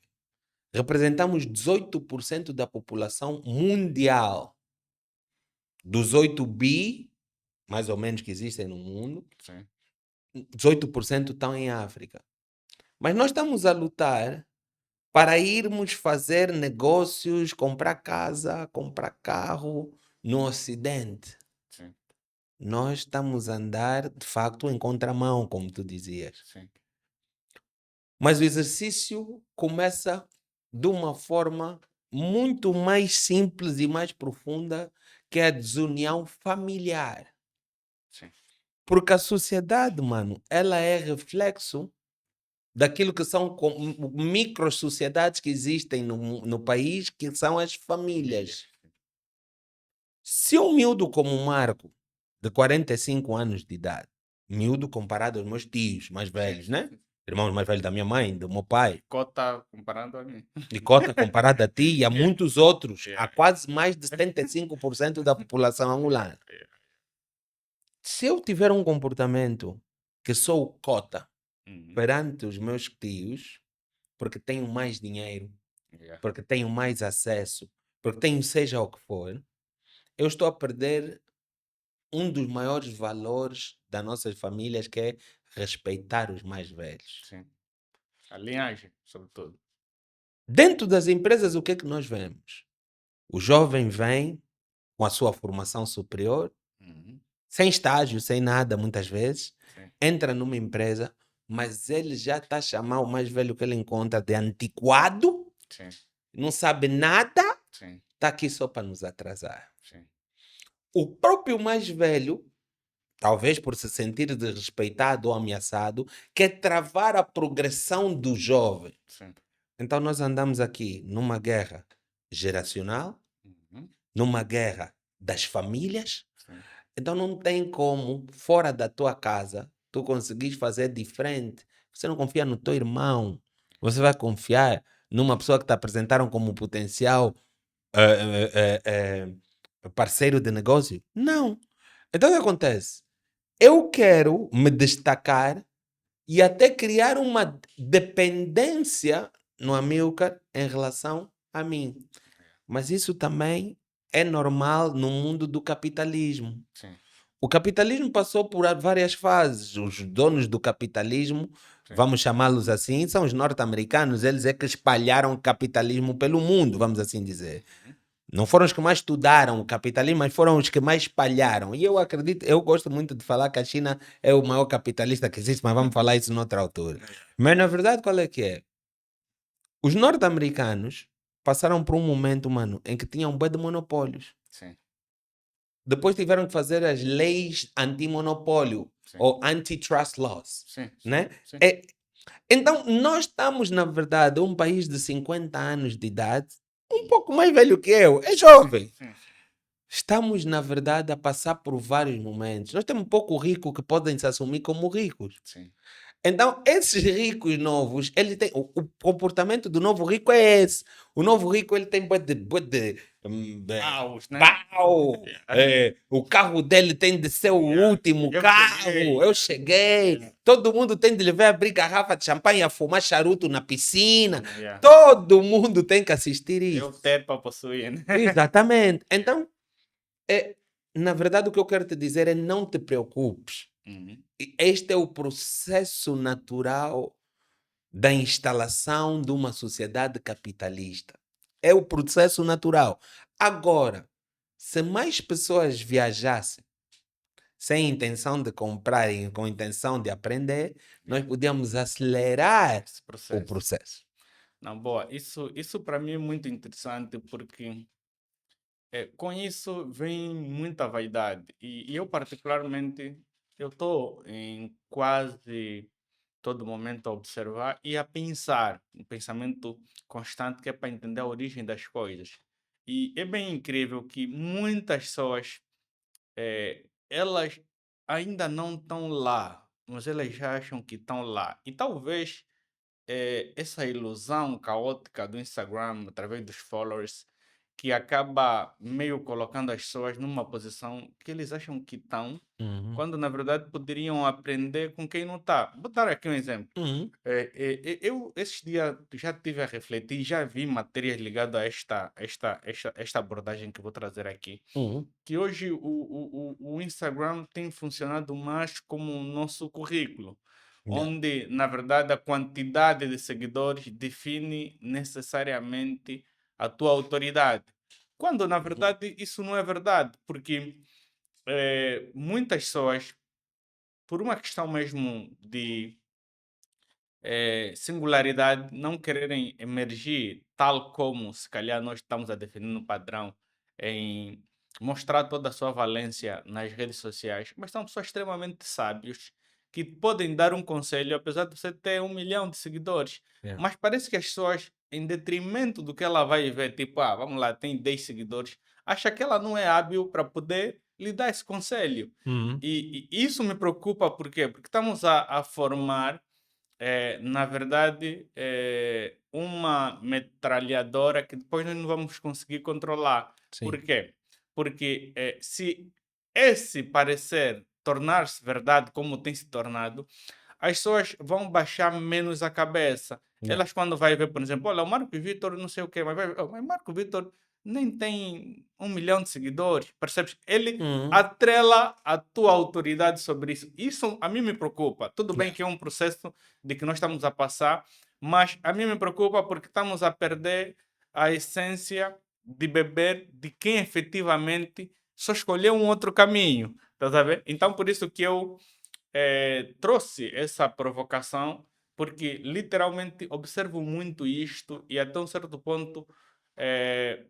representamos 18% da população mundial, dos 8 bi, mais ou menos, que existem no mundo, Sim, 18% estão em África. Mas nós estamos a lutar para irmos fazer negócios, comprar casa, comprar carro no Ocidente. sim, Nós estamos a andar, de facto, em contramão, como tu dizias. sim, Mas o exercício começa de uma forma muito mais simples e mais profunda, que é a desunião familiar. sim. Porque a sociedade, mano, ela é reflexo daquilo que são micro-sociedades que existem no país, que são as Família. famílias. Se um miúdo como o Marco, de 45 anos de idade, miúdo comparado aos meus tios mais Sim, velhos, sim, né? sim. Irmãos mais velhos da minha mãe, do meu pai, Cota comparando a mim. e cota comparado a ti e a Yeah, muitos outros, a yeah, quase mais de 75% da população angolana. yeah. Se eu tiver um comportamento que sou cota Uhum, perante os meus tios, porque tenho mais dinheiro, yeah. porque tenho mais acesso, porque tenho seja o que for, eu estou a perder um dos maiores valores das nossas famílias, que é respeitar os mais velhos. Sim. A linhagem, sobretudo. Dentro das empresas, o que é que nós vemos? O jovem vem com a sua formação superior, Uhum, sem estágio, sem nada, muitas vezes, sim, entra numa empresa, mas ele já está a chamar o mais velho que ele encontra de antiquado, sim, não sabe nada, sim, está aqui só para nos atrasar. sim, O próprio mais velho, talvez por se sentir desrespeitado ou ameaçado, quer travar a progressão do jovem. sim. Então nós andamos aqui numa guerra geracional, Uhum, numa guerra das famílias. sim, Então não tem como, fora da tua casa, tu conseguires fazer diferente. Você não confia no teu irmão. Você vai confiar numa pessoa que te apresentaram como potencial parceiro de negócio? Não. Então o que acontece? Eu quero me destacar e até criar uma dependência no Amilcar em relação a mim. Mas isso também é normal no mundo do capitalismo. sim, O capitalismo passou por várias fases. Os donos do capitalismo, sim. vamos chamá-los assim, são os norte-americanos. Eles é que espalharam o capitalismo pelo mundo, vamos assim dizer. Uhum, Não foram os que mais estudaram o capitalismo, mas foram os que mais espalharam. E eu acredito, eu gosto muito de falar que a China é o maior capitalista que existe, mas vamos falar isso noutra altura. yeah, Mas na verdade, qual é que é? Os norte-americanos passaram por um momento, mano, em que tinham um bué de monopólios. sim, Depois tiveram que fazer as leis anti-monopólio sim, ou antitrust laws, sim, sim, né? sim, É, então, nós estamos, na verdade, um país de 50 anos de idade, um pouco mais velho que eu, é sim, jovem. sim, Estamos, na verdade, a passar por vários momentos. Nós temos pouco rico que podem se assumir como ricos. sim. Então, esses ricos novos, ele tem, o comportamento do novo rico é esse. O novo rico, ele tem bué de, Paus, né? pau. Yeah, O carro dele tem de ser o yeah. último Eu carro. cheguei. Eu cheguei. Yeah, Todo mundo tem de levar abrir garrafa de champanhe, a fumar charuto na piscina. yeah. Todo mundo tem que assistir Eu isso. ter para possuir, né? Exatamente. Yeah. Então, é, na verdade, o que eu quero te dizer é não te preocupes. Uhum, Este é o processo natural da instalação de uma sociedade capitalista. É o processo natural. Agora, se mais pessoas viajassem sem intenção de comprar e com intenção de aprender, nós yeah. podíamos acelerar Esse o processo. processo. Não, boa. Isso para mim é muito interessante porque com isso vem muita vaidade. E eu, particularmente, eu estou em quase todo momento a observar e a pensar, um pensamento constante que é para entender a origem das coisas. E é bem incrível que muitas pessoas, elas ainda não estão lá, mas elas já acham que estão lá. E talvez essa ilusão caótica do Instagram, através dos followers, que acaba meio colocando as pessoas numa posição que eles acham que estão, Uhum. quando na verdade poderiam aprender com quem não está. Vou dar aqui um exemplo. Uhum. Eu, esses dias, já estive a refletir, já vi matérias ligadas a esta abordagem que vou trazer aqui. Uhum. Que hoje o Instagram tem funcionado mais como o nosso currículo, Yeah. onde, na verdade, a quantidade de seguidores define necessariamente a tua autoridade. Quando, na Uhum. verdade, isso não é verdade, porque muitas pessoas, por uma questão mesmo de singularidade, não quererem emergir, tal como se calhar nós estamos a definir no padrão, em mostrar toda a sua valência nas redes sociais, mas são pessoas extremamente sábios que podem dar um conselho, apesar de você ter 1 milhão de seguidores. Yeah. Mas parece que as pessoas, em detrimento do que ela vai ver, tipo, vamos lá, tem 10 seguidores, acha que ela não é hábil para poder lhe dar esse conselho. Uhum. E isso me preocupa, por quê? Porque estamos a formar na verdade, uma metralhadora que depois nós não vamos conseguir controlar. Sim. Por quê? Porque se esse parecer tornar-se verdade como tem se tornado, as pessoas vão baixar menos a cabeça. Yeah. Elas quando vai ver, por exemplo, olha, o Marco Vitor não sei o quê, mas vai ver, "Oh, mas Marco Vitor nem tem 1 milhão de seguidores, percebes? Ele Uhum. atrela a tua autoridade sobre isso. Isso a mim me preocupa. Tudo bem Yeah. que é um processo de que nós estamos a passar, mas a mim me preocupa porque estamos a perder a essência de beber de quem efetivamente só escolheu um outro caminho. Tá a ver? Então, por isso que eu trouxe essa provocação, porque literalmente observo muito isto e até um certo ponto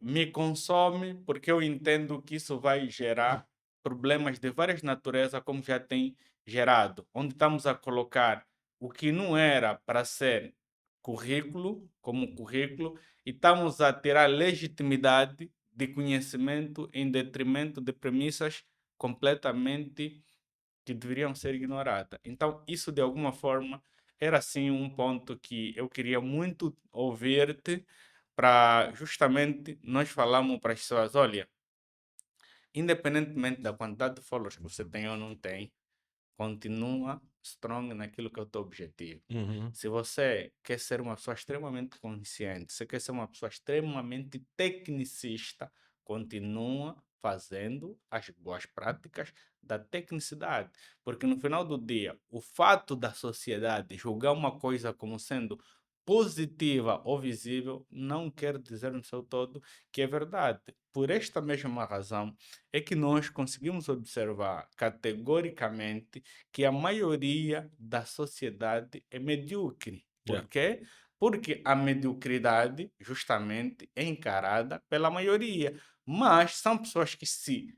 me consome, porque eu entendo que isso vai gerar problemas de várias naturezas, como já tem gerado, onde estamos a colocar o que não era para ser currículo, como currículo, e estamos a tirar legitimidade de conhecimento em detrimento de premissas completamente que deveriam ser ignoradas. Então, isso de alguma forma era sim um ponto que eu queria muito ouvir-te para justamente nós falarmos para as pessoas, olha, independentemente da quantidade de followers que você tem ou não tem, continua strong naquilo que é o teu objetivo. Uhum. Se você quer ser uma pessoa extremamente consciente, se quer ser uma pessoa extremamente tecnicista, continua fazendo as boas práticas da tecnicidade. Porque no final do dia, o fato da sociedade julgar uma coisa como sendo positiva ou visível não quer dizer no seu todo que é verdade. Por esta mesma razão, é que nós conseguimos observar categoricamente que a maioria da sociedade é medíocre. Yeah. Por quê? Porque a mediocridade, justamente, é encarada pela maioria. Mas são pessoas que se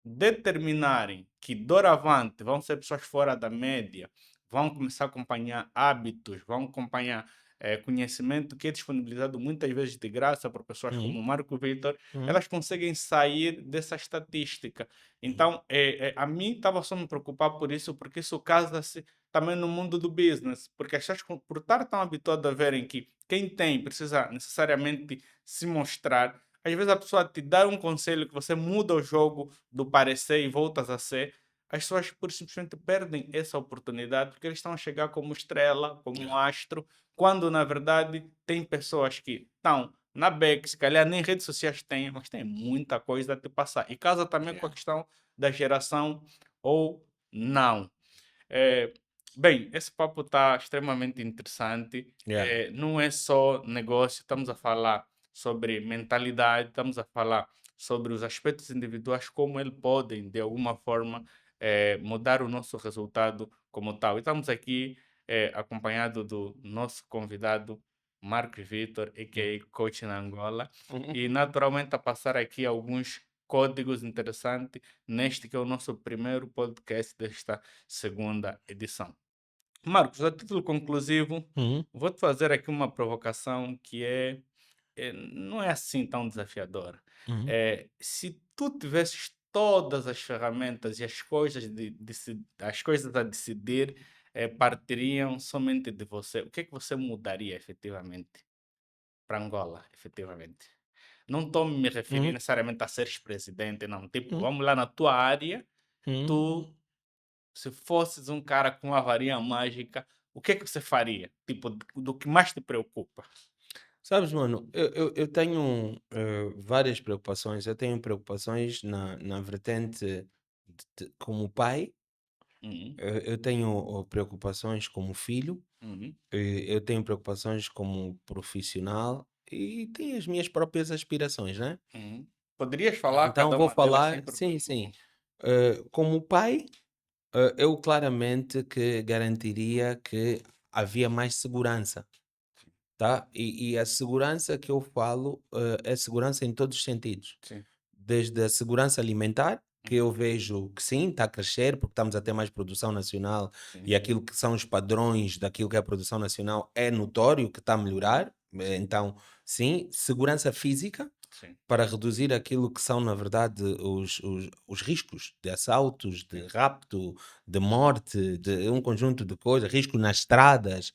determinarem que doravante vão ser pessoas fora da média, vão começar a acompanhar hábitos, vão acompanhar conhecimento que é disponibilizado muitas vezes de graça para pessoas como Uhum. o Marco Victor, Uhum. elas conseguem sair dessa estatística. Então, a mim estava só me preocupar por isso, porque isso casa-se também no mundo do business, porque as pessoas, por estar tão habituadas a verem que quem tem precisa necessariamente se mostrar, às vezes a pessoa te dá um conselho que você muda o jogo do parecer e voltas a ser, as pessoas por simplesmente perdem essa oportunidade porque eles estão a chegar como estrela, como um Yeah. astro, quando na verdade tem pessoas que estão na back, se calhar nem redes sociais têm, mas tem muita coisa a te passar. E casa também com a Yeah. questão da geração ou não. É, bem, esse papo está extremamente interessante. Yeah. Não é só negócio, estamos a falar sobre mentalidade, estamos a falar sobre os aspectos individuais, como eles podem, de alguma forma, mudar o nosso resultado como tal. E estamos aqui acompanhado do nosso convidado, Marcos Vitor, a.k.a. Coach na Angola, Uhum. e naturalmente a passar aqui alguns códigos interessantes neste que é o nosso primeiro podcast desta segunda edição. Marcos, a título conclusivo, Uhum. vou-te fazer aqui uma provocação que não é assim tão desafiadora. Uhum. Se tu tivesses todas as ferramentas e as coisas, as coisas a decidir partiriam somente de você, o que é que você mudaria efetivamente para Angola, efetivamente? Não estou me referindo Uhum, necessariamente a seres presidente, não. Tipo, uhum, vamos lá na tua área, uhum. tu, se fosses um cara com uma varinha mágica, o que é que você faria? Tipo, do que mais te preocupa? Sabes, mano, eu tenho várias preocupações. Eu tenho preocupações na vertente como pai, Uhum, eu tenho preocupações como filho, uhum, eu tenho preocupações como profissional e tenho as minhas próprias aspirações, né? uhum. Poderias falar Então cada vou uma delas falar, sempre? sim, sim. Uhum, Como pai, eu claramente que garantiria que havia mais segurança. Tá? E a segurança que eu falo, é segurança em todos os sentidos. sim, Desde a segurança alimentar, que uhum, eu vejo que sim, está a crescer, porque estamos a ter mais produção nacional sim, e aquilo que são os padrões daquilo que é a produção nacional é notório que está a melhorar. Então, sim, segurança física, sim, para reduzir aquilo que são, na verdade, os riscos de assaltos, de sim, rapto, de morte, sim, de um conjunto de coisas, risco nas estradas,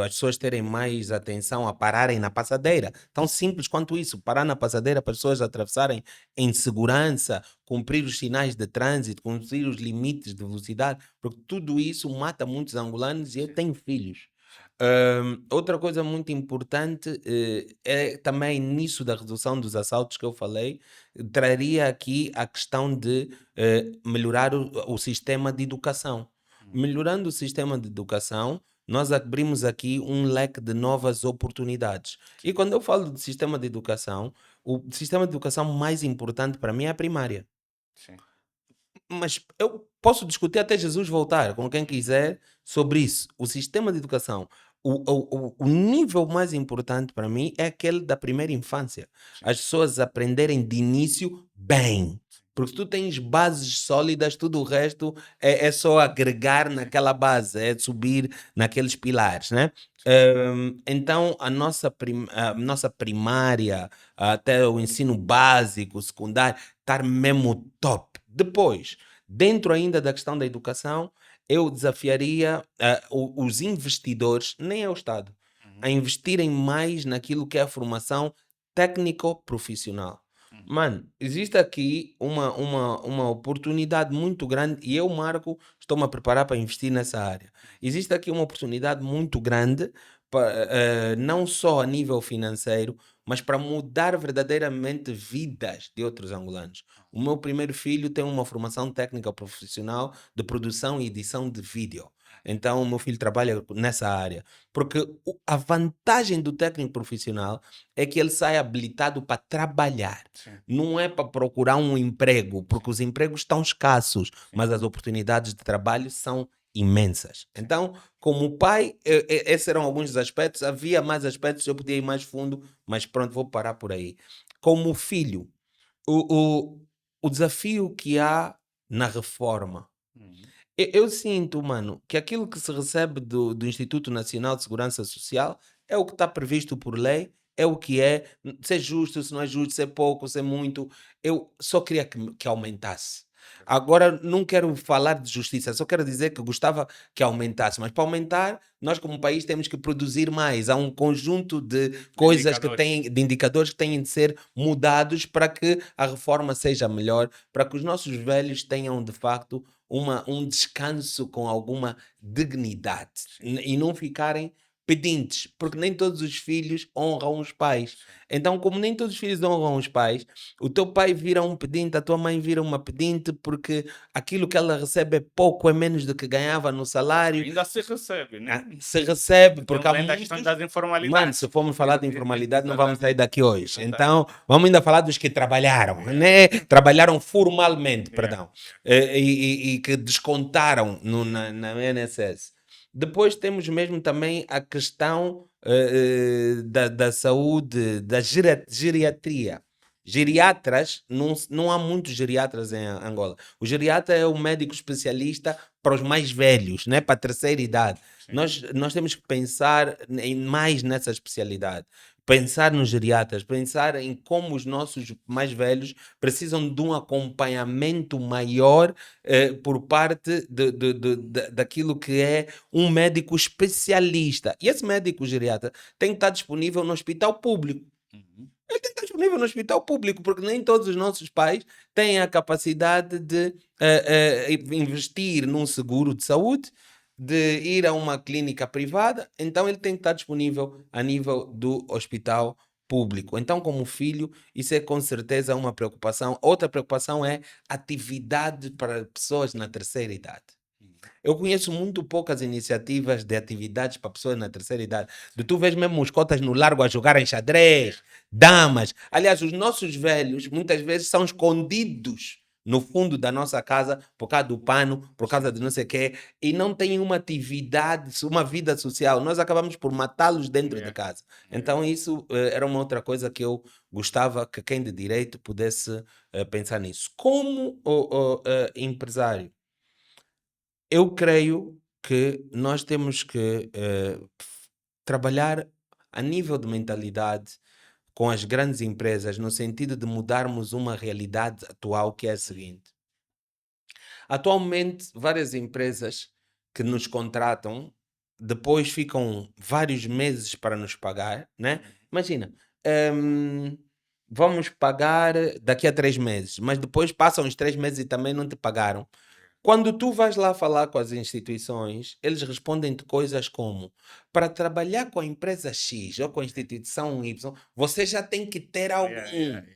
as pessoas terem mais atenção a pararem na passadeira. Tão simples quanto isso, parar na passadeira para as pessoas atravessarem em segurança, cumprir os sinais de trânsito, cumprir os limites de velocidade, porque tudo isso mata muitos angolanos e eu sim, tenho filhos. sim, Outra coisa muito importante, é também nisso da redução dos assaltos que eu falei, traria aqui a questão de melhorar o sistema de educação. uhum, Melhorando o sistema de educação, nós abrimos aqui um leque de novas oportunidades. E sim, quando eu falo de sistema de educação, o sistema de educação mais importante para mim é a primária. sim, Mas eu posso discutir até Jesus voltar, com quem uhum, quiser, sobre isso. O sistema de educação, o nível mais importante para mim é aquele da primeira infância. sim, As pessoas aprenderem de início bem. sim, Porque se tu tens bases sólidas, tudo o resto é só agregar sim, naquela base, é subir naqueles pilares, né? sim, Então, a nossa primária, até o ensino básico, secundário, estar mesmo top. Depois, dentro ainda da questão da educação, eu desafiaria os investidores, nem é o Estado, uhum, a investirem mais naquilo que é a formação técnico-profissional. uhum, Mano, existe aqui uma oportunidade muito grande e eu, Marco, estou-me a preparar para investir nessa área. Existe aqui uma oportunidade muito grande, não só a nível financeiro, mas para mudar verdadeiramente vidas de outros angolanos. O meu primeiro filho tem uma formação técnica profissional de produção e edição de vídeo. Então, o meu filho trabalha nessa área. Porque a vantagem do técnico profissional é que ele sai habilitado para trabalhar. sim, Não é para procurar um emprego, porque sim, os empregos estão escassos, sim, mas as oportunidades de trabalho são imensas. sim, Então, como pai, esses eram alguns dos aspectos. Havia mais aspectos, eu podia ir mais fundo, mas pronto, vou parar por aí. Como filho, o, o, o desafio que há na reforma. uhum, Eu sinto, mano, que aquilo que se recebe do Instituto Nacional de Segurança Social é o que está previsto por lei, é o que é, se é justo, se não é justo, se é pouco, se é muito. Eu só queria que aumentasse. Agora, não quero falar de justiça, só quero dizer que gostava que aumentasse, mas para aumentar, nós como país temos que produzir mais. Há um conjunto de de coisas que indicadores. têm, de indicadores que têm de ser mudados para que a reforma seja melhor, para que os nossos velhos tenham de facto um descanso com alguma dignidade Sim, e não ficarem pedintes, porque sim, nem todos os filhos honram os pais. sim, Então, como nem todos os filhos honram os pais, o teu pai vira um pedinte, a tua mãe vira uma pedinte, porque aquilo que ela recebe é pouco, é menos do que ganhava no salário. ainda se recebe, né? Se recebe, porque Temos há ainda as questões muitos. das Mano, se informalidades. formos falar de informalidade, não vamos sair Exatamente, daqui hoje. Então, exatamente. vamos ainda falar dos que trabalharam, Yeah, né? Trabalharam formalmente, yeah, perdão, yeah. e que descontaram na INSS. Depois temos mesmo também a questão da saúde, da geriatria. Geriatras, não há muitos geriatras em Angola. O geriatra é o médico especialista para os mais velhos, né? Para a terceira idade. Sim, Nós temos que pensar mais nessa especialidade. pensar nos geriatras, pensar em como os nossos mais velhos precisam de um acompanhamento maior por parte daquilo que é um médico especialista. E esse médico geriatra tem que estar disponível no hospital público. Uhum. Ele tem que estar disponível no hospital público, porque nem todos os nossos pais têm a capacidade de investir num seguro de saúde, de ir a uma clínica privada, então ele tem que estar disponível a nível do hospital público. Então, como filho, isso é com certeza uma preocupação. Outra preocupação é atividade para pessoas na terceira idade. Eu conheço muito poucas iniciativas de atividades para pessoas na terceira idade. De tu vês mesmo os cotas no largo a jogarem xadrez, damas. Aliás, os nossos velhos muitas vezes são escondidos no fundo da nossa casa por causa do pano, por causa de não sei o quê, e não têm uma atividade, uma vida social. Nós acabamos por matá-los dentro de casa. Então isso era uma outra coisa que eu gostava que quem de direito pudesse pensar nisso. Como empresário, eu creio que nós temos que trabalhar a nível de mentalidade com as grandes empresas, no sentido de mudarmos uma realidade atual que é a seguinte. Atualmente, várias empresas que nos contratam depois ficam vários meses para nos pagar, né? Imagina, hum, vamos pagar daqui a 3 meses, mas depois passam os 3 meses e também não te pagaram. Quando tu vais lá falar com as instituições, eles respondem-te coisas como: para trabalhar com a empresa X ou com a instituição Y, você já tem que ter algum. Yeah, yeah,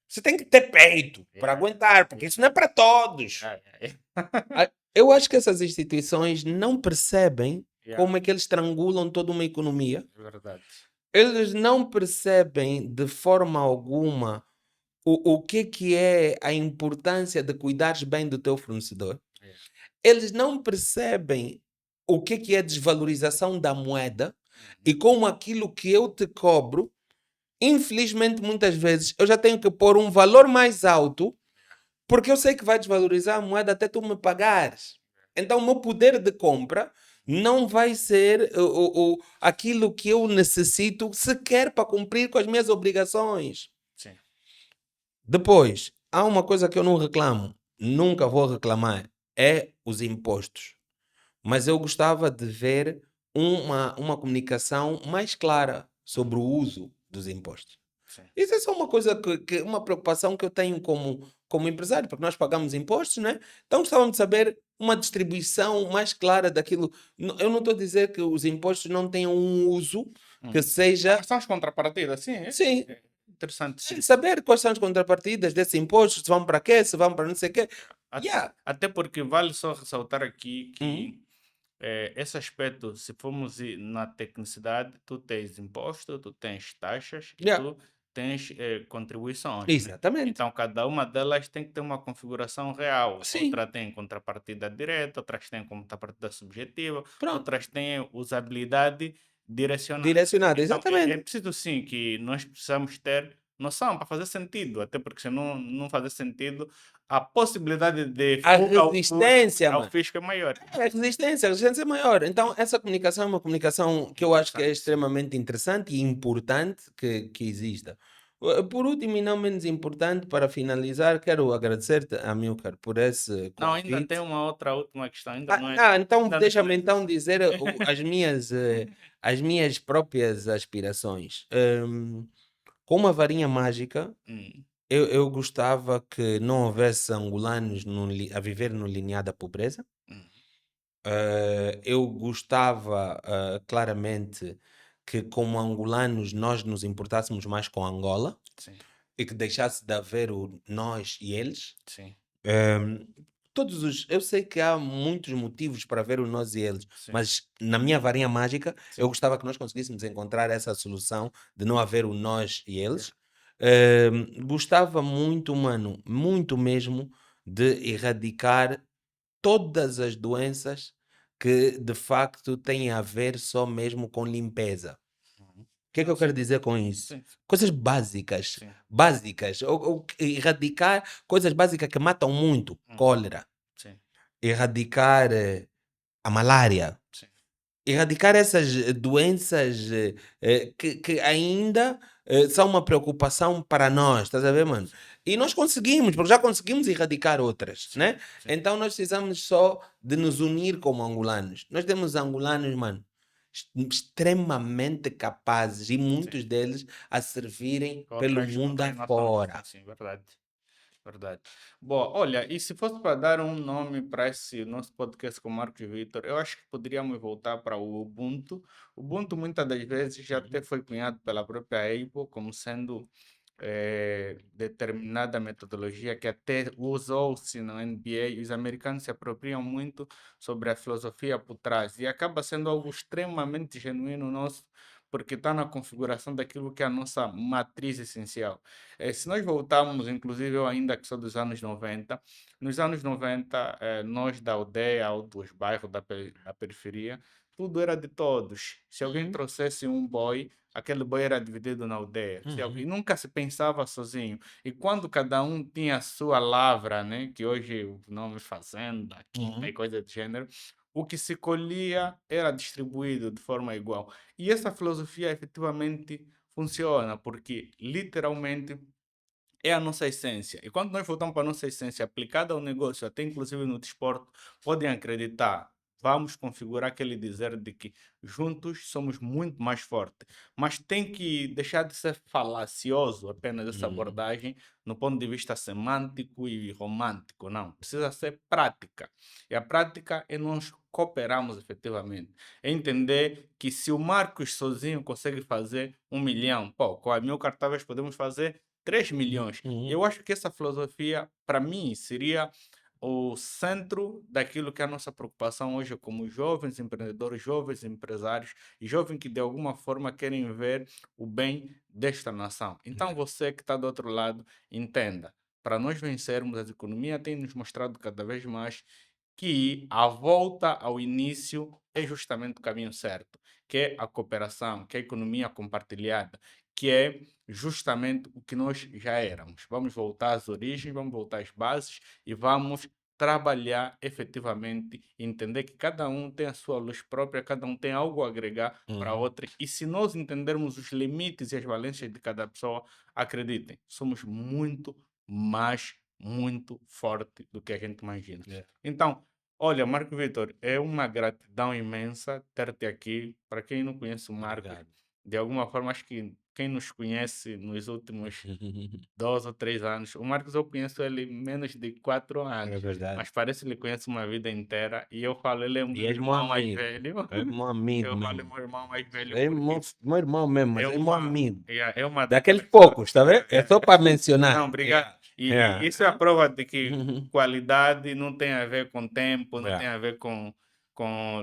Você tem que ter peito para yeah, aguentar, porque isso não é para todos. yeah, yeah, Eu acho que essas instituições não percebem yeah. como é que eles estrangulam toda uma economia. É verdade. Eles não percebem de forma alguma o que é a importância de cuidares bem do teu fornecedor. Yeah. Eles não percebem o que é a desvalorização da moeda e como aquilo que eu te cobro, infelizmente, muitas vezes eu já tenho que pôr um valor mais alto porque eu sei que vai desvalorizar a moeda até tu me pagares. Então, o meu poder de compra não vai ser aquilo que eu necessito sequer para cumprir com as minhas obrigações. Sim. Depois, há uma coisa que eu não reclamo, nunca vou reclamar, é os impostos. Mas eu gostava de ver uma comunicação mais clara sobre o uso dos impostos. Sim. Isso é só uma coisa uma preocupação que eu tenho como empresário, porque nós pagamos impostos, né? Então gostávamos de saber uma distribuição mais clara daquilo. Eu não estou a dizer que os impostos não tenham um uso que seja. São as contrapartidas, sim. Sim, É interessante. Sim. saber quais são as contrapartidas desses impostos, se vão para quê, se vão para não sei o quê. Yeah. Até porque vale só ressaltar aqui que Uhum. esse aspecto, se formos na tecnicidade, tu tens imposto, tu tens taxas e Yeah. tu tens contribuições, né? Exatamente. Então, cada uma delas tem que ter uma configuração real. Sim. Outra tem contrapartida direta, outras têm contrapartida subjetiva, Pronto. outras têm usabilidade direcionada. Direcionada, Então, é exatamente. preciso sim que nós precisamos ter noção para fazer sentido, até porque se não fazer sentido, a possibilidade de A fuga resistência, ao mano. fisco é maior. A resistência é maior. Então, essa comunicação é uma comunicação que eu acho que é extremamente interessante e importante que exista. Por último e não menos importante, para finalizar, quero agradecer-te, Amilcar, por esse Não, ainda tem convite. uma outra última questão, ainda não é. Então ainda deixa-me não é- então dizer as minhas próprias aspirações. Com uma varinha mágica, Hum, eu gostava que não houvesse angolanos a viver no limiar da pobreza. hum, Eu gostava claramente que, como angolanos, nós nos importássemos mais com Angola sim, e que deixasse de haver o nós e eles. sim, Ehm, eu sei que há muitos motivos para ver o nós e eles, sim, mas na minha varinha mágica, eu sim. gostava que nós conseguíssemos encontrar essa solução de não haver o nós e eles. Gostava muito, mano, muito mesmo, de erradicar todas as doenças que de facto têm a ver só mesmo com limpeza. Uhum. O que é que Não, eu quero sim, dizer com isso? sim, Coisas básicas, sim. básicas, ou erradicar coisas básicas que matam muito, Uhum. cólera, Sim, erradicar a malária, sim. erradicar essas doenças que ainda são uma preocupação para nós, estás a ver, mano? E nós conseguimos, porque já conseguimos erradicar outras, Sim, né? sim. Então nós precisamos só de nos unir como angolanos. Nós temos angolanos, mano, extremamente capazes e Sim. muitos deles a servirem pelo mundo Outras nações. Sim, afora. sim, verdade. Verdade. Bom, olha, e se fosse para dar um nome para esse nosso podcast com o Marcos Vitor, eu acho que poderíamos voltar para o Ubuntu. O Ubuntu muitas das vezes já até Uhum, foi cunhado pela própria Apple como sendo determinada metodologia que até usou-se na NBA, e os americanos se apropriam muito sobre a filosofia por trás e acaba sendo algo extremamente genuíno nosso, porque está na configuração daquilo que é a nossa matriz essencial. Se nós voltarmos, inclusive eu ainda que sou dos anos 90, nos anos 90, nós da aldeia ou dos bairros da periferia, tudo era de todos. Se alguém uhum, trouxesse um boy, aquele boi era dividido na aldeia. E uhum, nunca se pensava sozinho. E quando cada um tinha a sua lavra, né, que hoje o nome fazenda, quinta e uhum, coisa do gênero, o que se colhia era distribuído de forma igual. E essa filosofia efetivamente funciona, porque literalmente é a nossa essência. E quando nós voltamos para a nossa essência aplicada ao negócio, até inclusive no desporto, podem acreditar. Vamos configurar aquele dizer de que juntos somos muito mais fortes. Mas tem que deixar de ser falacioso apenas essa uhum, abordagem no ponto de vista semântico e romântico. Não, precisa ser prática. E a prática é nós cooperarmos efetivamente. É entender que se o Marcos sozinho consegue fazer 1 milhão, pô, com a mil cartáveis podemos fazer 3 uhum, milhões. uhum, Eu acho que essa filosofia, para mim, seria o centro daquilo que é a nossa preocupação hoje como jovens empreendedores, jovens empresários e jovens que de alguma forma querem ver o bem desta nação. Então yeah, você que está do outro lado, entenda, para nós vencermos, a economia tem nos mostrado cada vez mais que a volta ao início é justamente o caminho certo, que é a cooperação, que é a economia compartilhada, que é justamente o que nós já éramos. Vamos voltar às origens, vamos voltar às bases e vamos trabalhar efetivamente, entender que cada um tem a sua luz própria, cada um tem algo a agregar para uhum, outra. E se nós entendermos os limites e as valências de cada pessoa, acreditem, somos muito forte do que a gente imagina. yeah. Então, olha, Marco Vitor, é uma gratidão imensa ter-te aqui. Para quem não conhece o Marcos, Obrigado. de alguma forma, acho que quem nos conhece nos últimos 2 ou 3 anos, o Marcos eu conheço ele menos de 4 É anos, verdade. mas parece que ele conhece uma vida inteira. E eu falo, ele é o E meu és meu irmão mais amigo. velho. És meu amigo Eu falo, é mesmo. meu irmão mais velho É porque meu irmão mesmo, mas é é meu uma, amigo. é uma Daqueles daquelas pessoas. poucos, tá vendo? É só para mencionar. Não, obrigado. Yeah. E Yeah. isso é a prova de que qualidade não tem a ver com tempo, não Yeah. tem a ver com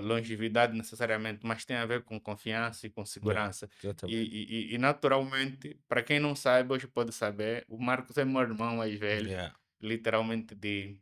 longevidade necessariamente, mas tem a ver com confiança e com Yeah. segurança. E, Exatamente. naturalmente, para quem não sabe, hoje pode saber, o Marcos é meu irmão mais velho, Yeah. literalmente de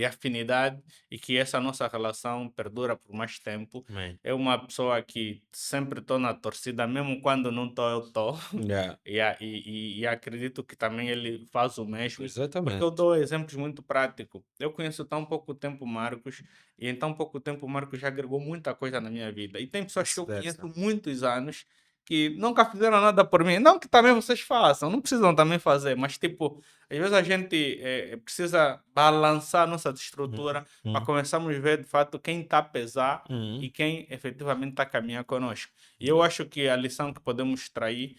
afinidade e que essa nossa relação perdura por mais tempo. Man. É uma pessoa que sempre estou na torcida, mesmo quando não estou, eu estou. Yeah. E acredito que também ele faz o mesmo, porque eu Exatamente. dou exemplos muito práticos. Eu conheço tão pouco tempo o Marcos, e em tão pouco tempo o Marcos já agregou muita coisa na minha vida. E tem pessoas que eu conheço Vice-versa. muitos anos que nunca fizeram nada por mim. Não que também vocês façam, não precisam também fazer, mas tipo, às vezes a gente precisa balançar a nossa Uhum. estrutura para Uhum. começarmos a ver de fato quem está a pesar e Uhum. quem efetivamente está a caminhar conosco. E eu Yeah. acho que a lição que podemos extrair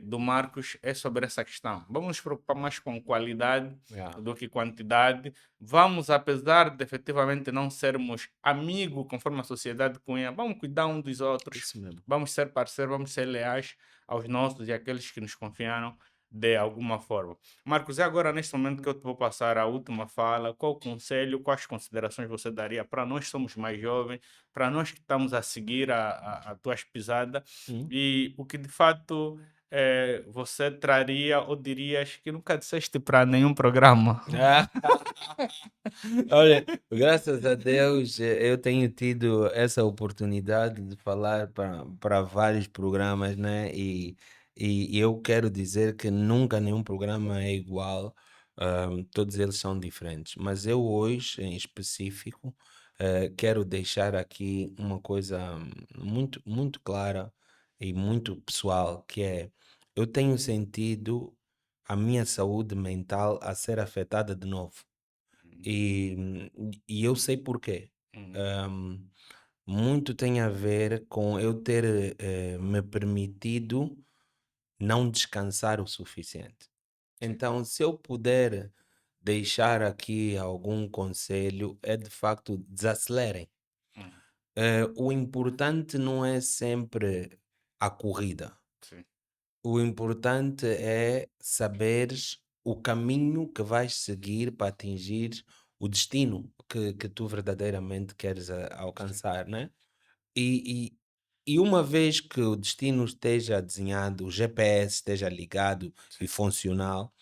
do Marcos é sobre essa questão. Vamos nos preocupar mais com qualidade Yeah. do que quantidade. Vamos, apesar de efetivamente não sermos amigos conforme a sociedade cunha, vamos cuidar um dos outros, Isso mesmo. vamos ser parceiros, vamos ser leais aos nossos e àqueles que nos confiaram de alguma forma. Marcos, é agora neste momento que eu te vou passar a última fala. Qual o conselho, quais considerações você daria para nós que somos mais jovens, para nós que estamos a seguir a tuas pisadas Uhum. e o que de fato você traria ou dirias que nunca disseste para nenhum programa? Ah, olha, graças a Deus eu tenho tido essa oportunidade de falar para vários programas, né? E eu quero dizer que nunca nenhum programa é igual, todos eles são diferentes. Mas eu hoje, em específico, quero deixar aqui uma coisa muito, muito clara e muito pessoal, que é, eu tenho sentido a minha saúde mental a ser afetada de novo. Uhum, E eu sei porquê. uhum, Hum, muito tem a ver com eu ter me permitido não descansar o suficiente. sim, Então, se eu puder deixar aqui algum conselho, é de facto desacelerem. uhum, O importante não é sempre a corrida. sim, O importante é saberes o caminho que vais seguir para atingir o destino que tu verdadeiramente queres sim, alcançar, né? E, e uma vez que o destino esteja desenhado, o GPS esteja ligado e sim, funcional,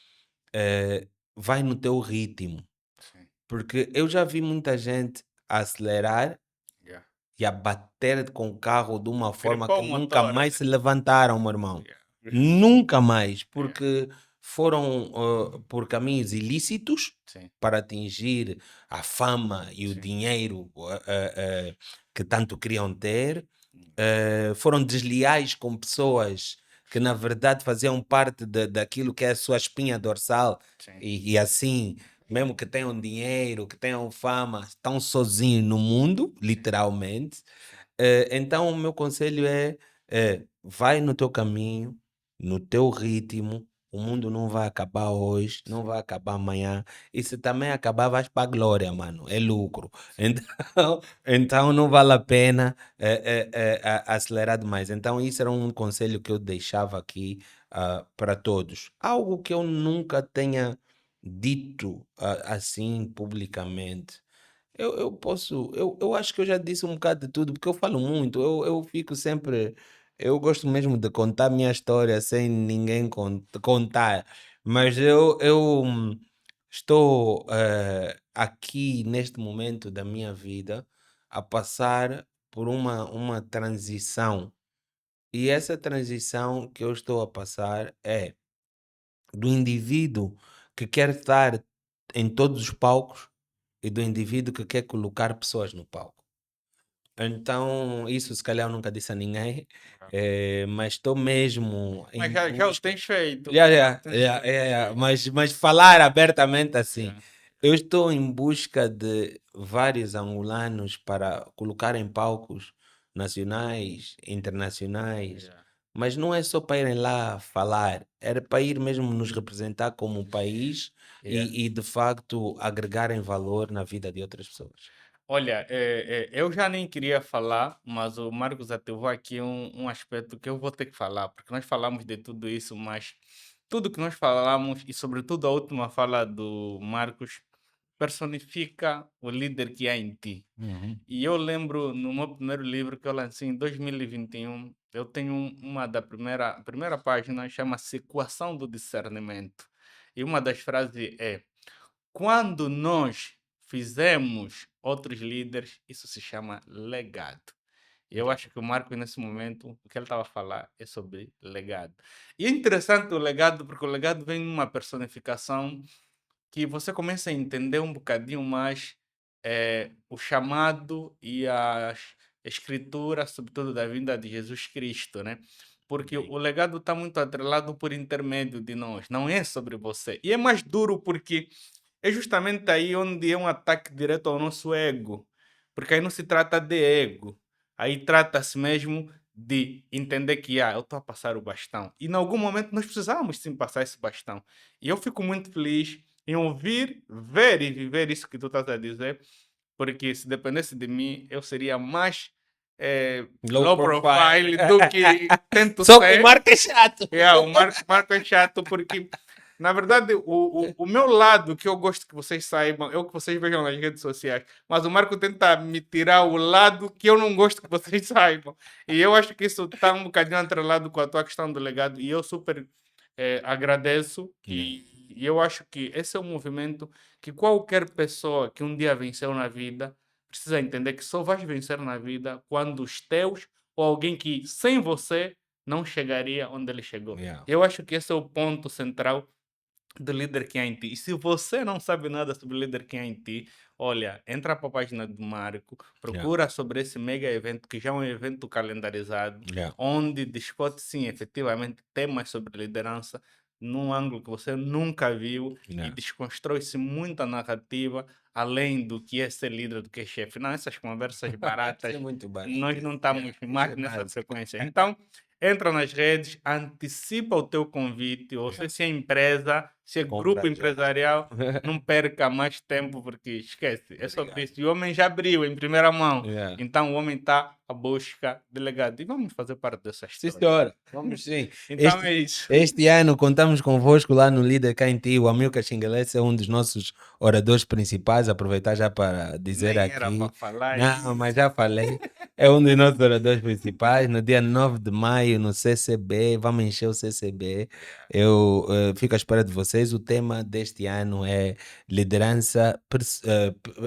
vai no teu ritmo. sim. Porque eu já vi muita gente a acelerar Yeah. e a bater com o carro de uma forma Gripou que o nunca motor. mais se levantaram, meu irmão. Yeah. Nunca mais, Yeah. porque foram por caminhos ilícitos Sim, para atingir a fama e o sim. dinheiro que tanto queriam ter. Hum, Foram desleais com pessoas que, na verdade, faziam parte daquilo que é a sua espinha dorsal sim. e assim, mesmo que tenham dinheiro, que tenham fama, estão sozinhos no mundo, literalmente. Sim. Então, o meu conselho é: vai no teu caminho, no teu ritmo. O mundo não vai acabar hoje, não Sim. vai acabar amanhã. E se também acabar, vais para a glória, mano. É lucro. Sim. Então não vale a pena acelerar demais. Então, isso era um conselho que eu deixava aqui para todos. Algo que eu nunca tenha dito assim publicamente. Eu posso, eu acho que eu já disse um bocado de tudo, porque eu falo muito, eu fico sempre, eu gosto mesmo de contar minha história sem ninguém contar, mas eu estou aqui neste momento da minha vida a passar por uma transição, e essa transição que eu estou a passar é do indivíduo que quer estar em todos os palcos e do indivíduo que quer colocar pessoas no palco. Então, isso se calhar eu nunca disse a ninguém, Yeah. mas estou mesmo Mas em já o busca. tens feito. Yeah, Já o yeah, tens yeah, feito. yeah, yeah. Yeah. Mas falar abertamente assim, Yeah. eu estou em busca de vários angolanos para colocar em palcos nacionais, internacionais, Yeah. mas não é só para irem lá falar, era para ir mesmo nos representar como um país Yeah. e de facto agregarem valor na vida de outras pessoas. Olha, eu já nem queria falar, mas o Marcos ativou aqui um aspecto que eu vou ter que falar, porque nós falamos de tudo isso, mas tudo que nós falamos, e sobretudo a última fala do Marcos, personifica o líder que há em ti. Uhum. E eu lembro no meu primeiro livro que eu lancei em 2021, eu tenho uma da a primeira página, chama-se Equação do Discernimento. E uma das frases é: quando nós fizemos outros líderes, isso se chama legado. E eu acho que o Marco, nesse momento, o que ele estava a falar é sobre legado. E é interessante o legado, porque o legado vem numa personificação que você começa a entender um bocadinho mais o chamado e a escritura, sobretudo da vinda de Jesus Cristo, né? Porque Amém. o legado está muito atrelado por intermédio de nós, não é sobre você. E é mais duro porque é justamente aí onde é um ataque direto ao nosso ego, porque aí não se trata de ego, aí trata-se mesmo de entender que eu estou a passar o bastão. E em algum momento nós precisamos sim passar esse bastão. E eu fico muito feliz em ouvir, ver e viver isso que tu estás a dizer, porque se dependesse de mim, eu seria mais Low low profile. profile do que tento Só que o ser. Marco é chato. O Marco é chato porque, na verdade, o meu lado que eu gosto que vocês saibam é o que vocês vejam nas redes sociais, mas o Marco tenta me tirar o lado que eu não gosto que vocês saibam. E eu acho que isso está um bocadinho atrelado com a tua questão do legado e eu super agradeço e eu acho que esse é um movimento que qualquer pessoa que um dia venceu na vida precisa entender que só vais vencer na vida quando os teus ou alguém que sem você não chegaria onde ele chegou. Yeah. Eu acho que esse é o ponto central do líder que há em ti. E se você não sabe nada sobre o líder que há em ti, olha, entra para a página do Marco, Yeah, procura sobre esse mega evento, que já é um evento calendarizado, yeah, onde discute, sim, efetivamente, temas sobre liderança num ângulo que você nunca viu e yeah. desconstrói-se muita narrativa, além do que é ser líder, do que é chefe. Não, essas conversas Isso é baratas, muito básico. nós não Yeah, estamos isso mais é nessa básico. frequência. Então, entra nas redes, antecipa o teu convite, ou Yeah. se é empresa, se é grupo Compra já. empresarial, não perca mais tempo, porque esquece, é sobre Obrigado. isso. E o homem já abriu em primeira mão, Yeah. então o homem está à busca de legado. E vamos fazer parte dessa Sim, história. senhora. Vamos sim. Então Este, é isso. este ano contamos convosco lá no Líder Cá em Ti. O Amilcar Xingalese é um dos nossos oradores principais. Aproveitar já para dizer Nem era para aqui. falar Não, isso. mas já falei. É um dos nossos oradores principais. No dia 9 de maio, no CCB. Vamos encher o CCB. Eu fico à espera de vocês. O tema deste ano é liderança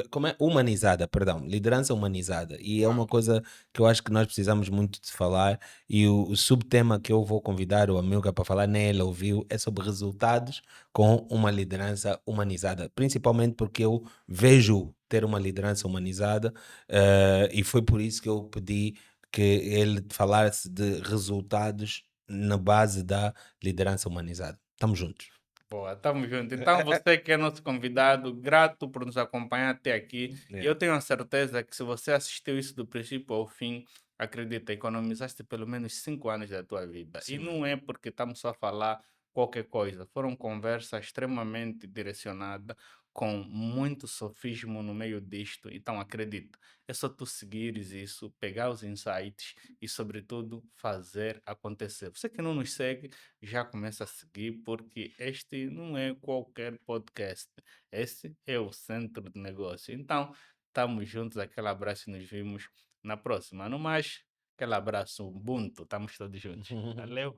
como é? Humanizada, perdão. Liderança humanizada. E é Uau. uma coisa que eu acho que nós precisamos muito de falar. E o subtema que eu vou convidar o Amilcar para falar, nem ele ouviu, é sobre resultados com uma liderança humanizada. Principalmente porque eu vejo ter uma liderança humanizada, e foi por isso que eu pedi que ele falasse de resultados na base da liderança humanizada. Estamos juntos. Boa, estamos juntos. Então, você que é nosso convidado, grato por nos acompanhar até aqui. E Yeah. eu tenho a certeza que se você assistiu isso do princípio ao fim, acredita, economizaste pelo menos 5 anos da tua vida. E Sim. não é porque estamos só a falar qualquer coisa. Foram conversas extremamente direcionadas, com muito sofismo no meio disto. Então, acredita, é só tu seguires isso, pegar os insights e, sobretudo, fazer acontecer. Você que não nos segue, já começa a seguir, porque este não é qualquer podcast. Esse é o centro de negócio. Então, estamos juntos. Aquele abraço e nos vimos na próxima. No mais, aquele abraço, Ubuntu. Estamos todos juntos. Valeu.